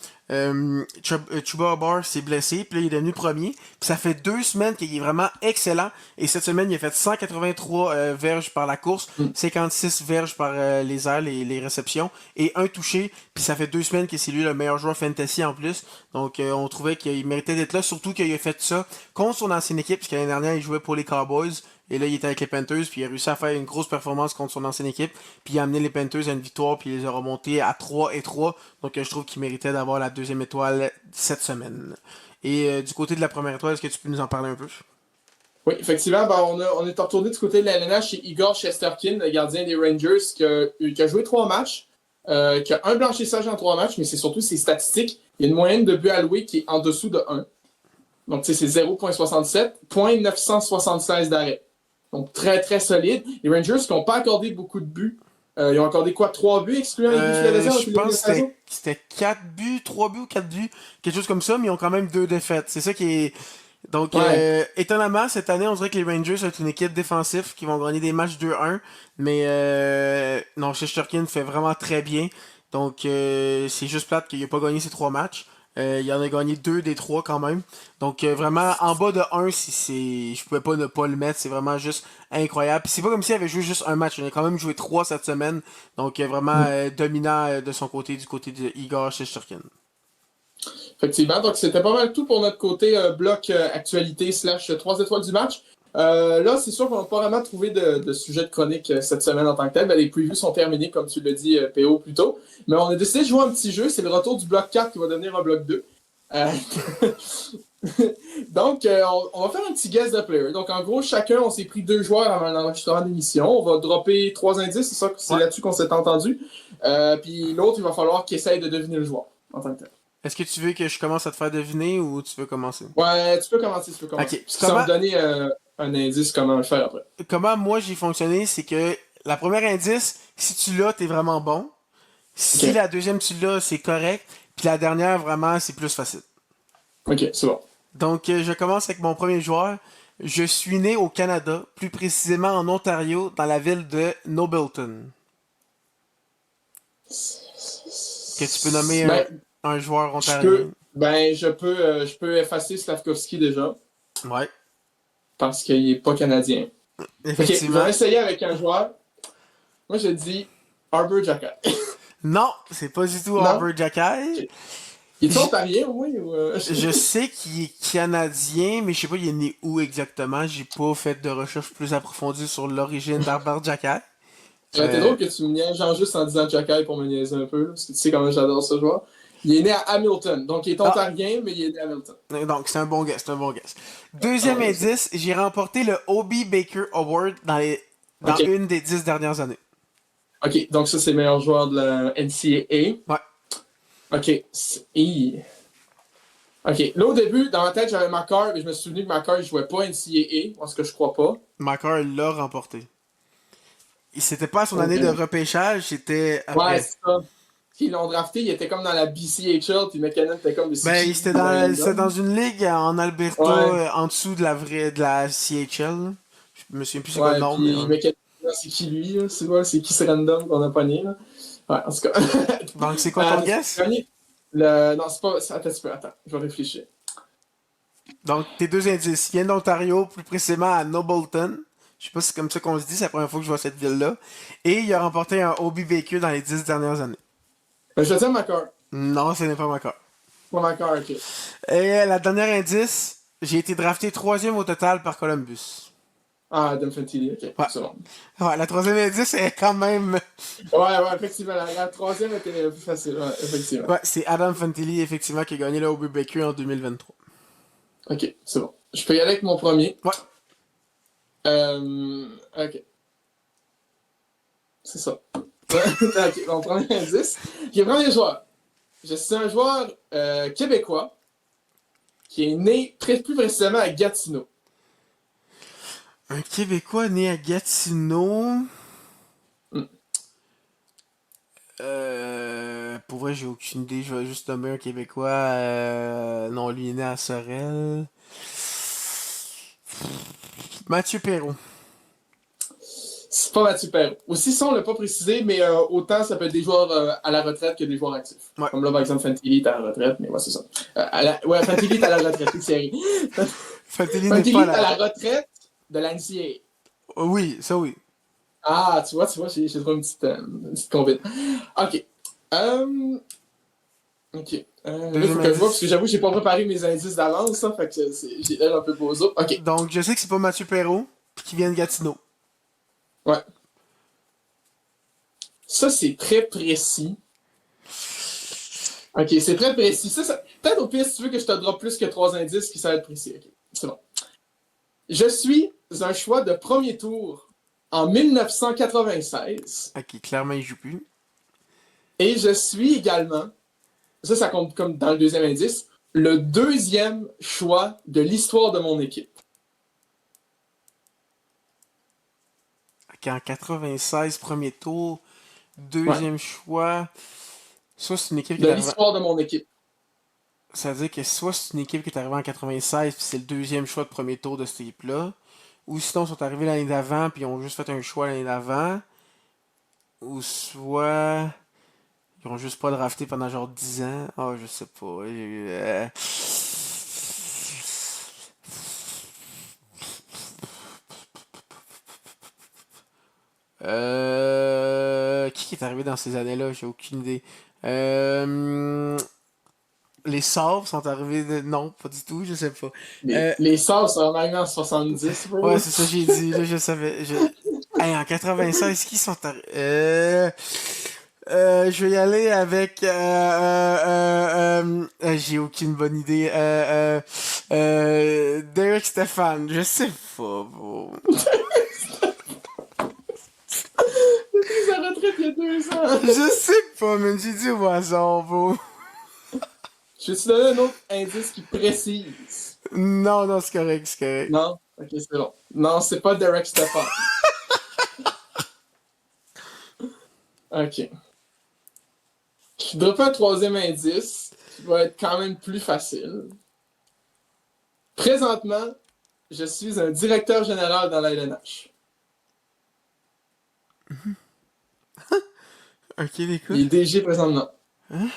Chuba Hubbard s'est blessé, puis là, il est devenu premier. Puis ça fait 2 semaines qu'il est vraiment excellent. Et cette semaine, il a fait 183 verges par la course, 56 verges par les airs, les réceptions, et un touché. Puis ça fait 2 semaines que c'est lui le meilleur joueur fantasy en plus. Donc on trouvait qu'il méritait d'être là, surtout qu'il a fait ça contre son ancienne équipe, parce que l'année dernière, il jouait pour les Cowboys. Et là, il était avec les Panthers, puis il a réussi à faire une grosse performance contre son ancienne équipe. Puis il a amené les Panthers à une victoire, puis il les a remontés à 3-3. Donc je trouve qu'il méritait d'avoir la deuxième étoile cette semaine. Et du côté de la première étoile, est-ce que tu peux nous en parler un peu? Oui, effectivement, ben, on est retourné du côté de la LNH chez Igor Shesterkin, le gardien des Rangers, qui a joué 3 matchs, qui a un blanchissage en 3 matchs, mais c'est surtout ses statistiques. Il y a une moyenne de buts alloués qui est en dessous de 1. Donc, tu sais, c'est 0,67, 0,976 d'arrêt. Donc, très, très solide. Les Rangers qui n'ont pas accordé beaucoup de buts. Ils ont accordé quoi? 3 buts, excluant les buts philadelphiens? Je pense que c'était 4 buts, 3 buts ou 4 buts, quelque chose comme ça, mais ils ont quand même 2 défaites. C'est ça qui est... Donc, Ouais. étonnamment, cette année, on dirait que les Rangers sont une équipe défensive qui vont gagner des matchs 2-1. Mais non, Shesterkin fait vraiment très bien. Donc, c'est juste plate qu'il n'a pas gagné ces 3 matchs. Il en a gagné 2 des 3 quand même. Donc, vraiment, en bas de 1, je pouvais pas ne pas le mettre. C'est vraiment juste incroyable. Puis c'est pas comme s'il avait joué juste un match. Il a quand même joué 3 cette semaine. Donc, vraiment dominant de son côté, du côté de Igor Shesterkin. Effectivement, donc c'était pas mal tout pour notre côté bloc actualité / 3 étoiles du match. Là, c'est sûr qu'on n'a pas vraiment trouvé de sujet de chronique cette semaine en tant que tel. Ben, les previews sont terminés, comme tu l'as dit, PO, plus tôt. Mais on a décidé de jouer un petit jeu. C'est le retour du bloc 4 qui va devenir un bloc 2. Euh, donc, on va faire un petit guess de player. Donc, en gros, chacun, on s'est pris 2 joueurs avant l'enregistrement d'émission. On va dropper 3 indices, c'est ça, c'est Ouais. là-dessus qu'on s'est entendu. Puis l'autre, il va falloir qu'il essaye de deviner le joueur en tant que tel. Est-ce que tu veux que je commence à te faire deviner ou tu veux commencer? Ouais, tu peux commencer, tu peux commencer. Ok. Puis ça va me donner un indice comment le faire après. Comment moi j'ai fonctionné, c'est que la première indice, si tu l'as, t'es vraiment bon. Si Ok, la deuxième tu l'as, c'est correct. Puis la dernière, vraiment, c'est plus facile. ok, c'est bon. Donc, je commence avec mon premier joueur. Je suis né au Canada, plus précisément en Ontario, dans la ville de Nobleton. Que tu peux nommer Ben, un joueur je peux, ontarien. je peux effacer Slavkovski déjà, Ouais, parce qu'il est pas canadien. Ok, je effectivement. vais essayer avec un joueur. Moi, je dis Arbor Jacka. Non, c'est pas du tout Non? Harvard Jackay. Ok. Il est Je, ontarien, au moins? Ou, je sais qu'il est canadien, mais je sais pas il est né où exactement. J'ai pas fait de recherche plus approfondie sur l'origine d'Arbor Jackay. Ça aurait été drôle que tu me niaises genre juste en disant Jacka pour me niaiser un peu, là, parce que tu sais comment j'adore ce joueur. Il est né à Hamilton, donc il est Ah, ontarien, mais il est né à Hamilton. donc c'est un bon guess, c'est un bon guess. Ah Deuxième ouais, c'est... indice, j'ai remporté le Obi Baker Award dans Ok, une des 10 dernières années. ok, donc ça c'est le meilleur joueur de la Ouais, NCAA. Ok, ok, là au début, dans ma tête, j'avais Macar, mais je me suis souvenu que Macar il jouait pas NCAA, parce que je crois pas. Macar l'a remporté. C'était pas à son année de Ok. repêchage, c'était Ouais, après. c'est ça. Ils l'ont drafté, il était comme dans la BCHL, puis McKinnon était comme, mais c'est Ben, qui c'était le c'était dans random? une ligue en Alberta, Ouais, en dessous de la CHL. Là. Je me souviens plus c'est quoi le ouais, nom, mais puis McKinnon, c'est qui lui, là? C'est quoi, c'est qui ce random qu'on a pogné, là? Ouais, en tout cas. donc c'est quoi ton guess? Non, c'est pas. Attends un petit peu, attends, je vais réfléchir. Donc tes deux indices. Il vient d'Ontario, plus précisément à Nobleton. Je sais pas si c'est comme ça qu'on se dit, c'est la première fois que je vois cette ville-là. Et il a remporté un OBBQ dans les 10 dernières années. Ben, je vais dire Macar. Non, ce n'est pas Macar. Pas Macar, ok. Et la dernière indice, j'ai été drafté troisième au total par Columbus. Ah, Adam Fantilli, ok, Ouais. c'est bon. Ouais, la troisième indice est quand même. Ouais, effectivement, la troisième était plus facile, ouais, effectivement. Ouais, c'est Adam Fantilli, effectivement, qui a gagné le OBBQ en 2023. Ok, c'est bon. Je peux y aller avec mon premier. Ouais. Ok, c'est ça. Ok, mon premier indice. Ok, premier joueur. Je suis un joueur québécois qui est né très plus précisément à Gatineau. Un Québécois né à Gatineau. Hmm. Pour vrai, j'ai aucune idée. Je vais juste nommer un Québécois. Non, lui il est né à Sorel. Mathieu Perrault. C'est pas Mathieu Perrault. Aussi, ça, on l'a pas précisé, mais autant ça peut être des joueurs à la retraite que des joueurs actifs. Ouais. Comme là, par exemple, Fantilli est à la retraite, mais ouais, c'est ça. Ouais, Fantilli est à la retraite, c'est sérieux. Fantilli n'est Fantilli pas est à là. la retraite de l'NCAA. Oh, oui, ça oui. Ah, tu vois, j'ai trouvé une petite combine. Ok. Euh, ok. Là, il faut Deuxième que je vois, parce que indice. j'avoue, j'ai pas préparé mes indices d'avance, hein, fait que j'ai l'air un peu bozo. Ok. Donc, je sais que c'est pas Mathieu Perrault, puis qu'il vient de Gatineau. Ouais. Ça, c'est très précis. Ok, c'est très précis. Peut-être au pire, si tu veux que je te drop plus que trois indices, qui ça va être précis. Ok, c'est bon. Je suis un choix de premier tour en 1996 Ok, clairement, il joue plus. et je suis également, ça compte comme dans le deuxième indice, le deuxième choix de l'histoire de mon équipe. Ok, en 96, premier tour. Ouais, Deuxième choix. Soit c'est une équipe qui de est arrivée. l'histoire de mon équipe. Ça veut dire que soit c'est une équipe qui est arrivée en 96, puis c'est le deuxième choix de premier tour de cette équipe-là. Ou sinon, ils sont arrivés l'année d'avant, puis ils ont juste fait un choix l'année d'avant. Ou soit. Ils ont juste pas drafté pendant genre 10 ans. Ah, je sais pas. Qui est arrivé dans ces années-là? J'ai aucune idée. Euh, les Savs sont arrivés de... Non, pas du tout, je sais pas. Les, Euh, les Sabres sont arrivés en 70, ouais, bro. c'est ça que j'ai dit. Là, je savais. Hey, en 96, qui sont arrivés? Je vais y aller avec... j'ai aucune bonne idée. Derek Stéphane, je sais pas, bro. J'ai pris sa retraite il y a 2 ans. Je sais pas, mais j'ai dit au hasard, bro. Je vais te donner un autre indice qui précise. Non, non, c'est correct, c'est correct. Non? Ok, c'est bon. Non, c'est pas Derek Stefan. Ok. Je drop un troisième indice qui va être quand même plus facile. Présentement, je suis un directeur général dans la LNH. Ok, Il écoute. est DG présentement. Hein?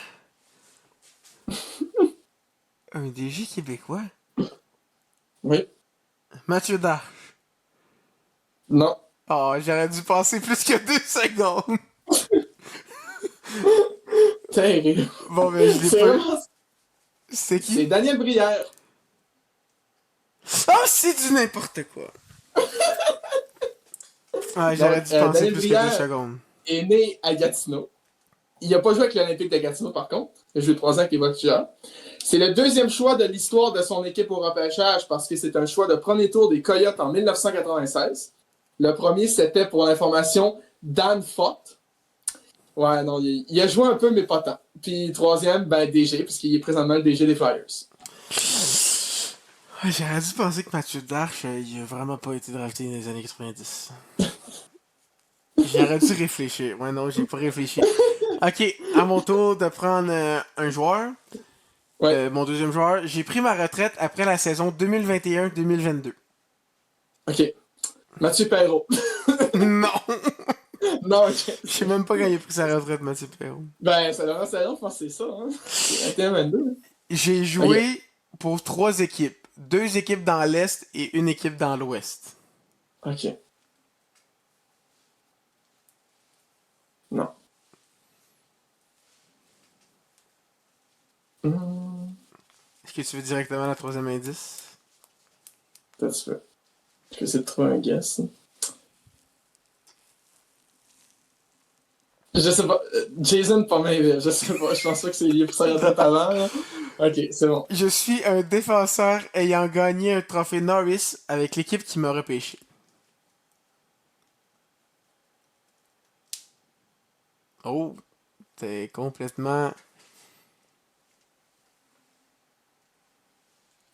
Un DG québécois? Oui. Mathieu Dard. Non. Oh, j'aurais dû passer plus que 2 secondes. Terrible. Bon, ben, je l'ai C'est pas eu. vraiment... C'est C'est qui? Daniel Brière. Oh, c'est du n'importe quoi. Ah, j'aurais Donc, dû penser Daniel plus que deux Brière secondes. est né à Gatineau. Il n'a pas joué avec l'Olympique de Gatineau, par contre. Il a joué 3 ans avec les Voltigeurs. C'est le deuxième choix de l'histoire de son équipe au repêchage parce que c'est un choix de premier tour des Coyotes en 1996. Le premier, c'était, pour l'information, Dan Fott. Ouais, non, il a joué un peu, mais pas tant. Puis troisième, ben DG, puisqu'il est présentement le DG des Flyers. Ah, j'aurais dû penser que Mathieu Darche, il a vraiment pas été drafté dans les années 90. J'aurais dû réfléchir. Ouais, non, j'ai pas réfléchi. Ok, à mon tour de prendre un joueur. Ouais, Mon deuxième joueur. J'ai pris ma retraite après la saison 2021-2022. ok. Mathieu Perrault. Non! Non, ok. Je sais même pas quand il a pris sa retraite, Mathieu Perrault. Ben, ça devrait être long, je pense que c'est ça. Hein? C'est 21-22. J'ai Ok. joué pour 3 équipes. 2 équipes dans l'Est et une équipe dans l'Ouest. Ok. Non. Est-ce que tu veux directement la troisième indice? Un petit peu. Je vais essayer de trouver un guess. Je sais pas. Jason Pominville, je sais pas. Je pense pas que c'est lié pour ça, il y a trop avant, là. Ok, c'est bon. Je suis un défenseur ayant gagné un trophée Norris avec l'équipe qui m'a repêché. Oh, t'es complètement...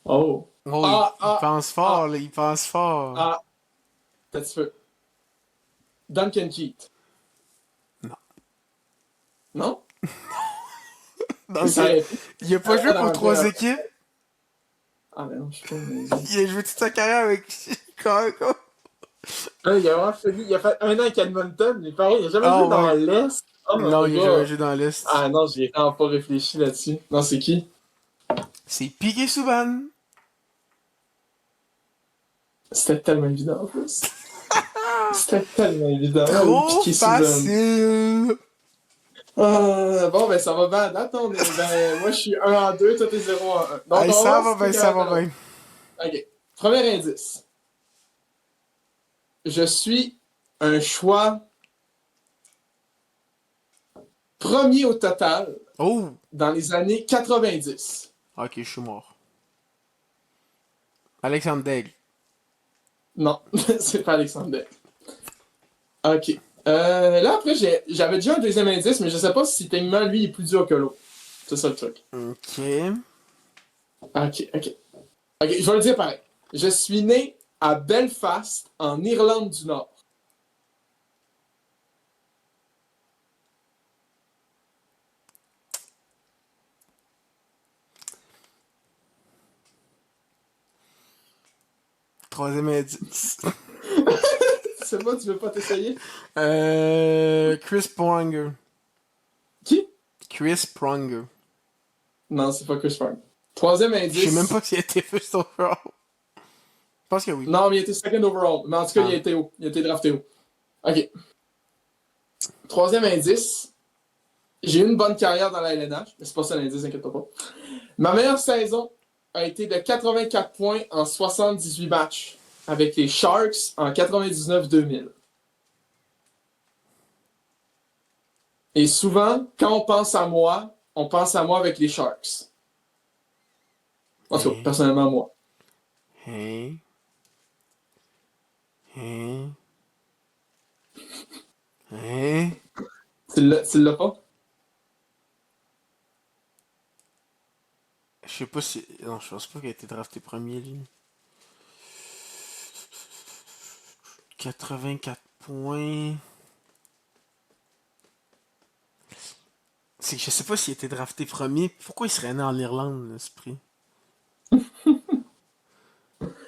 Oh. Oh, Ah, il ah, pense fort, ah, là, il pense fort. ah. T'as un petit peu. Duncan Keith. Non. Non? Donc, Ça aurait pu. il a pas joué Ah, pour non, trois mais- équipes. ah, mais non, je sais pas. Il a joué toute sa carrière avec Chicago. Il a vraiment fini. Il a fait un an avec Edmonton, mais pareil, il a jamais Ah joué dans ouais. l'Est. Oh Non, my il a jamais god. joué dans l'Est. Ah non, j'y ai vraiment pas réfléchi là-dessus. Non, c'est qui? C'est Piqué Souban. C'était tellement évident en plus. C'était tellement évident. Ah oui, Trop Piqué Souban. facile. Bon, ben ça va bien à date. Ben, moi, je suis 1 en 2, toi t'es 0 en 1. Donc, Hey, on va ça voir va si t'es bien, ça va capable. bien. Ok. Premier indice. Je suis un choix premier au total Oh! dans les années 90. Ok, je suis mort. Alexandre Daigle. Non, c'est pas Alexander. Ok. Là, après, j'avais déjà un deuxième indice, mais je sais pas si techniquement, lui, il est plus dur que l'autre. C'est ça le truc. Ok. Ok, ok. Ok, je vais le dire pareil. Je suis né à Belfast, en Irlande du Nord. Troisième indice. C'est pas, tu veux pas t'essayer? Chris Pronger. Qui? Chris Pronger. Non, c'est pas Chris Farm. Troisième Je sais indice. même pas s'il a été first overall. Je pense que oui. Non, mais il était second overall. Mais en tout cas, Ah. il a été haut. Il a été drafté haut. Ok. Troisième indice. J'ai eu une bonne carrière dans la LNH, mais c'est pas ça l'indice, inquiète pas. Ma meilleure saison a été de 84 points en 78 matchs avec les Sharks en 99-2000. Et souvent, quand on pense à moi avec les Sharks. En tout cas, Hein? personnellement, moi. Hein? Hein? Hein? Tu l'as pas? Je sais pas si... Non, je pense pas qu'il a été drafté premier, lui. 84 points... C'est que je sais pas s'il a été drafté premier. Pourquoi il serait né en Irlande, l'esprit? Tu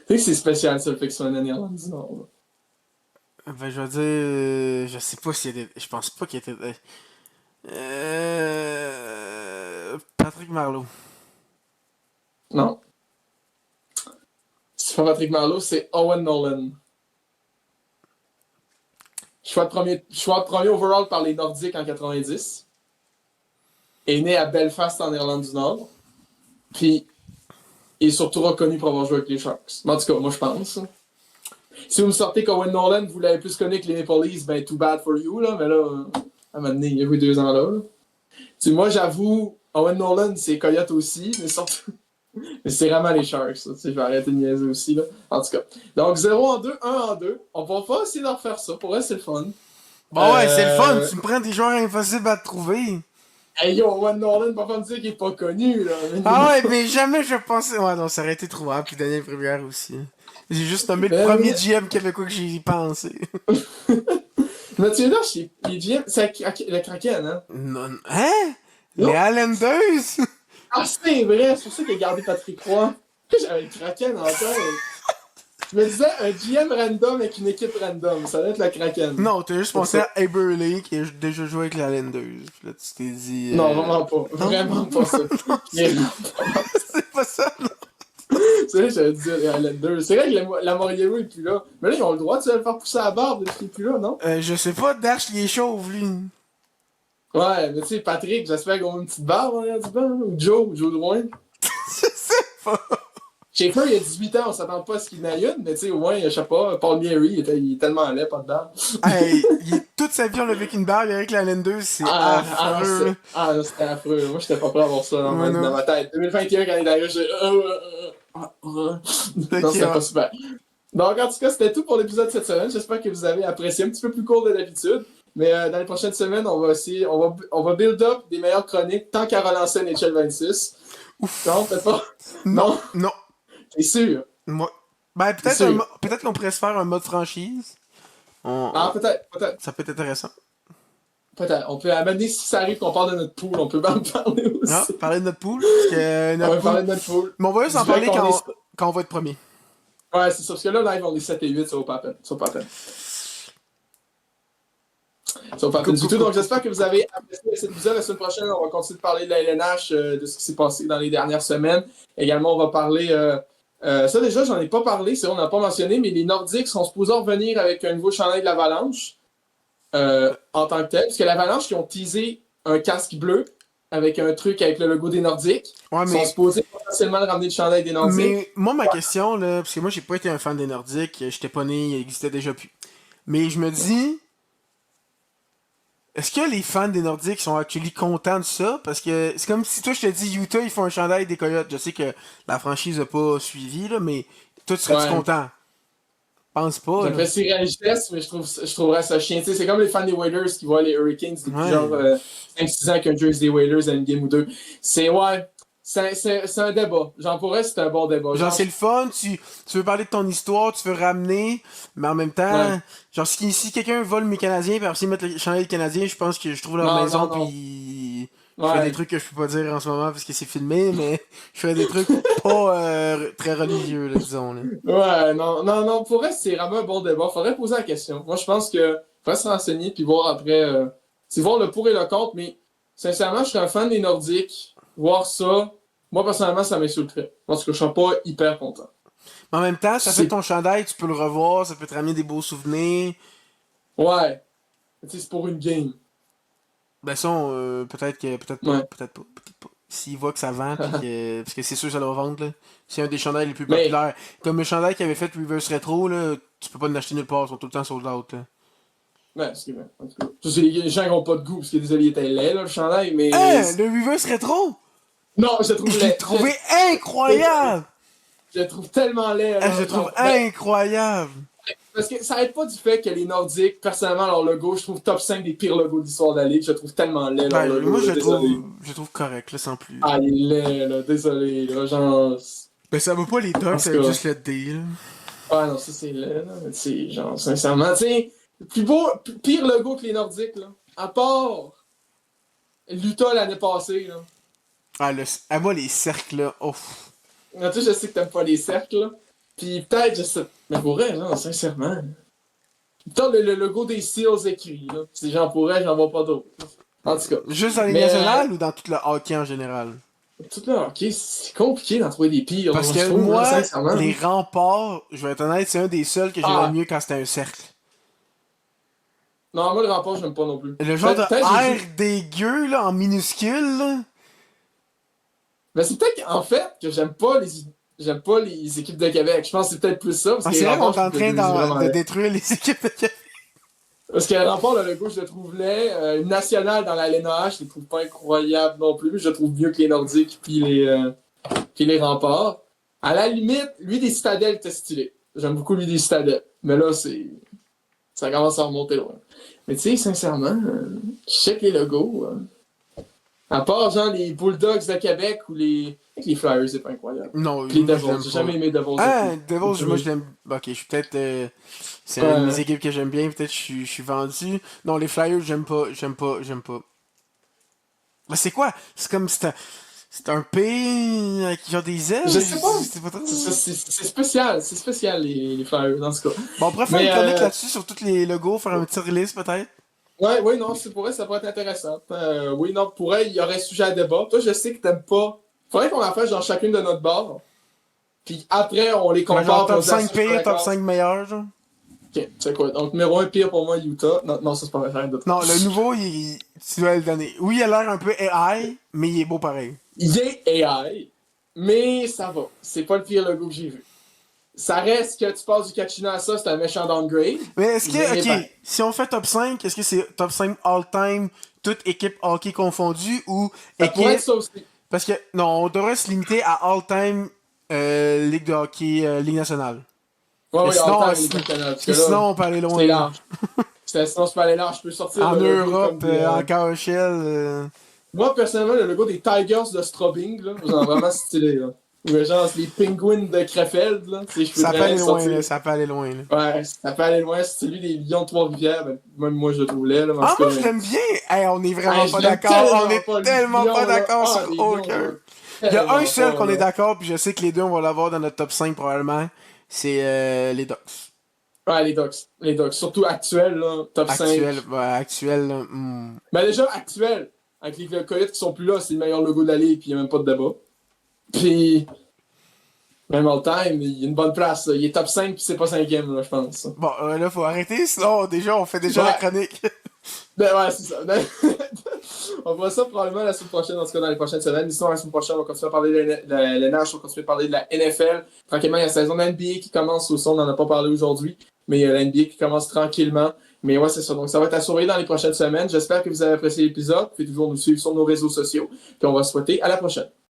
sais que c'est spécial, ça, le fait que ce soit un Irlande du Nord. Là. Ben, je vais dire... je sais pas s'il y a des... Je pense pas qu'il y a été... Patrick Marleau. Non. C'est pas Patrick Marleau, c'est Owen Nolan. Choix de premier overall par les Nordiques en 90. Est né à Belfast en Irlande du Nord. Puis, il est surtout reconnu pour avoir joué avec les Sharks. Mais en tout cas, moi je pense. Si vous me sortez qu'Owen Nolan, vous l'avez plus connu que les Maple Leafs, ben too bad for you, là. Mais là, à un moment donné, il a joué 2 ans là. Moi, j'avoue, Owen Nolan, c'est Coyote aussi, mais surtout. Mais c'est vraiment les Sharks, ça. Je vais arrêter de niaiser aussi, là. En tout cas. Donc, 0 en 2, 1 en 2. On va pas essayer de refaire ça. Pour vrai, c'est le fun. Bon ouais, c'est le fun. Tu me prends des joueurs impossibles à trouver. Hey yo, Owen Nolan, pas me dire qu'il est pas connu, là. Ah ouais, mais jamais je pensais... Ouais, non, ça aurait été trouvable. Puis Daniel Prévière aussi. J'ai juste nommé le premier GM québécois que j'ai pensé. Mathieu Loche, il est GM. C'est le Kraken, hein? Non, hein? Non. Les Islanders? Ah, c'est vrai, c'est pour ça qu'il a gardé Patrick Roy. J'avais le Kraken en tête. Je me disais un GM random avec une équipe random, ça doit être le Kraken. Non, t'as juste pensé à Eberle qui a déjà joué avec les Islanders. Puis là, tu t'es dit... Non, vraiment pas. Vraiment pas ça. C'est pas ça, non? C'est vrai que j'allais dire les Highlanders. C'est vrai que la Moriello est plus là. Mais là, ils ont le droit de se le faire pousser à la barbe depuis qu'il est plus là, non? Je sais pas, Dash, il est chauve, lui. Ouais, mais tu sais, Patrick, j'espère qu'il a une petite barbe en arrière du banc, là. Ou Joe Drouin. Je sais pas. Schaefer, il a 18 ans, on s'attend pas à ce qu'il n'aille une, mais tu sais, au moins, je sais pas, Paul Mierry, il est tellement laid, pas dedans. Hey, toute sa vie, on l'a avec une barbe avec la laine 2, c'est affreux. Non, c'était affreux. Moi, j'étais pas prêt à voir ça Ouais, dans non. ma tête. 2021, quand il est arrivé, j'ai. Non, Ok, c'était ouais. pas super. Donc, en tout cas, c'était tout pour l'épisode de cette semaine. J'espère que vous avez apprécié, un petit peu plus court de d'habitude. Mais dans les prochaines semaines, on va essayer, on va build up des meilleures chroniques tant qu'à relancer NHL 26. Non, peut-être pas. Non, Non, non. c'est sûr. Moi. Ben, C'est peut-être sûr. peut-être qu'on pourrait se faire un mode franchise. Ah, peut-être. Ça peut être intéressant. Peut-être. On peut amener, si ça arrive qu'on parle de notre pool, on peut en parler Ah, aussi. parler de notre pool. Parce que On notre va pool. parler de notre pool. Mais on va juste Du en fait parler qu'on est. quand on va être premier. Ouais, c'est ça. Parce que là, live, on est 7 et 8, ça vaut pas la peine. Ça vaut pas la peine. Ça vaut pas la peine du tout. Donc, j'espère que vous avez apprécié cet épisode. La semaine prochaine, on va continuer de parler de la LNH, de ce qui s'est passé dans les dernières semaines. Également, on va parler. Ça, déjà, j'en ai pas parlé, c'est vrai, on n'a pas mentionné, mais les Nordiques sont supposés revenir avec un nouveau chandail de l'Avalanche en tant que tel. Parce que l'Avalanche, qui ont teasé un casque bleu avec un truc avec le logo des Nordiques, Ouais, sont supposés potentiellement ramener le chandail des Nordiques. mais moi, ma question, là, parce que moi, j'ai pas été un fan des Nordiques, j'étais pas né, il existait déjà plus. Mais je me dis, est-ce que les fans des Nordiques sont actually contents de ça? Parce que c'est comme si toi, je te dis, Utah, ils font un chandail des Coyotes. Je sais que la franchise a pas suivi, là, mais toi, tu serais-tu Ouais. content? Pense pas, là. J'apprécierais la vitesse, mais je trouverais ça chiant. Tu sais, c'est comme les fans des Whalers qui voient les Hurricanes depuis genre Ouais. 5-6 ans qu'un jersey des Whalers à une game ou deux. C'est ouais, c'est un débat. J'en pourrais, c'est un bon débat. Genre, Genre, c'est le fun, tu veux parler de ton histoire, tu veux ramener, mais en même ouais. temps, genre, si quelqu'un vole mes Canadiens, puis après, s'ils mettent le chandail canadien, je pense que je trouve leur Non, maison, non, non. puis je fais des Ouais. trucs que je peux pas dire en ce moment parce que c'est filmé, mais je fais des trucs pas très religieux, là, disons, là. Ouais, non, non, non. Pour vrai, c'est vraiment un bon débat. Faudrait poser la question. Moi, je pense que faudrait se renseigner puis voir après. C'est voir le pour et le contre, mais sincèrement, je suis un fan des Nordiques. Voir ça, moi, personnellement, ça m'insulterait. Parce que je serais pas hyper content. Mais en même temps, ça fait C'est. ton chandail, tu peux le revoir, ça peut te ramener des beaux souvenirs. Ouais. Tu sais, c'est pour une game. Ben ça, peut-être pas, Ouais. peut-être pas, peut-être pas. S'il voit que ça vend, puis que, parce que c'est sûr que ça va vendre, là. C'est un des chandails les plus Mais, populaires. Comme le chandail qui avait fait Reverse Retro, là, tu peux pas en acheter nulle part, ils sont tout le temps sold out, là. ouais, c'est vrai. En tout cas, ça, c'est les gens qui n'ont pas de goût, parce que désolé, il était laid, là, le chandail, mais. Hein, le Reverse Retro! Non, je le trouve Je l'ai laid. trouvé incroyable! Je le trouve tellement laid, Ah, je là. le trouve Genre, ben, incroyable! parce que ça aide pas du fait que les Nordiques, personnellement, leur logo, je trouve top 5 des pires logos de l'histoire de la Ligue. Je le trouve tellement laid, leur Ben, moi, logo, là, désolé. je le trouve correct, là, sans plus. Ah, il est laid, là, désolé, là, genre. Ben, ça va pas les En Ducks tout avec cas. juste le D, là. Ah non, ça c'est laid, là. Mais tu sais, genre, sincèrement, tu sais, pire logo que les Nordiques, là. À part l'Utah l'année passée, là. Ah, moi, les cercles, là, ouf. Tu sais, je sais que t'aimes pas les cercles, là. Puis peut-être, je sais. Mais pour vrai, non, sincèrement. Putain, le logo des Seals écrit, là. Si j'en pourrais, j'en vois pas d'autres. En tout cas. Juste dans les Mais nationales ou dans tout le hockey en général? tout là, ok, c'est compliqué d'en trouver des pires, Parce je que trouve, là, moi, sincèrement. les remparts, je vais être honnête, c'est un des seuls que j'aimais Ah, mieux quand c'était un cercle. non, moi le rempart, j'aime pas non plus. Le genre de Peut-être air dégueu, là, en minuscule, là. Mais c'est peut-être qu'en fait que j'aime pas les équipes de Québec. Je pense que c'est peut-être plus ça, parce Ah, que c'est les vrai qu'on remparts, est je en trouve que train c'est vraiment de laid. détruire les équipes de Québec. Parce que le rempart, le logo, je le trouve laid. Une nationale dans la LNH, je le trouve pas incroyable non plus. Je le trouve mieux que les Nordiques puis les remparts. À la limite, lui des citadelles était stylé. J'aime beaucoup lui des citadelles. Mais là, ça commence à remonter loin. Mais tu sais, sincèrement, je check les logos. À part, genre, les Bulldogs de Québec ou les Flyers, c'est pas incroyable. Non, Puis les moi je Devils, l'aime j'ai pas. jamais aimé Devils Ah, depuis. Devils, moi je l'aime. Ok, je suis peut-être. C'est une de mes Ouais. équipes que j'aime bien, peut-être je suis vendu. Non, les Flyers, j'aime pas. Mais c'est quoi? C'est comme. C'est un P avec genre des ailes? Je sais pas. C'est pas trop. C'est spécial les Flyers, dans ce cas. Bon, on pourrait faire une Mais, chronique là-dessus sur tous les logos, faire un petit release peut-être. ouais, oui, non, c'est pour elle, ça pourrait être intéressant. Oui, non, pour elle, il y aurait sujet à débat. Toi, je sais que t'aimes pas. Faudrait qu'on la fasse dans chacune de notre barre. Puis après, on les Ouais, genre compare. Puis on top dit, ah, 5 ça, je suis pas pire, top d'accord. 5 meilleurs, genre. Ok, c'est quoi? Donc, numéro 1 pire pour moi, Utah. Non, non, ça, c'est pas vrai, rien d'autre. Non, le nouveau, tu dois le donner. Oui, il a l'air un peu AI, mais il est beau pareil. Il est AI. Mais ça va. C'est pas le pire logo que j'ai vu. Ça reste que tu passes du Kachina à ça, c'est un méchant downgrade. Mais est-ce Mais que, ok, si on fait top 5, est-ce que c'est top 5 all-time, toute équipe hockey confondue ou ça pourrait équipe. être ça aussi. Parce que, non, on devrait se limiter à all-time Ligue de hockey, Ligue nationale. Ouais, Et oui, all sinon, time, les nationales. Parce parce que que là, sinon, on peut aller loin, c'est là. large. Sinon, je peux aller large. Je peux sortir En le logo comme Europe, des. en KHL. Moi, personnellement, le logo des Tigers de Strobing, là, genre vraiment stylé. Là. Ou genre, les Penguins de Krefeld, là. Je peux Ça peut très bien aller loin, sortir. là. Ça peut aller loin, là. Ouais, ça peut aller loin. C'est celui des Lions de Trois-Rivières. Ben, même moi, je le trouvais, là. Mais en Ah, tout moi, cas, je mais. l'aime bien! Hey, on est vraiment Hey, pas je l'aime d'accord. On tellement est pas, le tellement pas Lion, là. d'accord Ah, sur les Lions, aucun. là. Il y a un Tellement seul pas, qu'on est là. d'accord, puis je sais que les deux, on va l'avoir dans notre top 5 probablement. C'est les Ducks. Ouais, les Ducks. Les Ducks. Surtout actuels, là. Top Actuel, 5. ouais, actuel, là, hmm. Ben, déjà, actuels. Avec les Coyotes qui sont plus là, c'est le meilleur logo de la ligue, puis il n'y a même pas de débat. Puis, même all time, il y a une bonne place. Là. Il est top 5 puis c'est pas cinquième, là, je pense. Bon, là, faut arrêter, sinon, déjà, on fait déjà la Ouais, chronique. ben ouais, c'est ça. On voit ça probablement la semaine prochaine, en tout cas dans les prochaines semaines. Sinon, la semaine prochaine, on va continuer à parler de la LNH, on va continuer à parler de la NFL. Tranquillement, il y a la saison de NBA qui commence aussi, on n'en a pas parlé aujourd'hui, mais il y a la NBA qui commence tranquillement. Mais ouais, c'est ça. Donc, ça va être à surveiller dans les prochaines semaines. J'espère que vous avez apprécié l'épisode. Vous pouvez toujours nous suivre sur nos réseaux sociaux. Puis on va se souhaiter à la prochaine.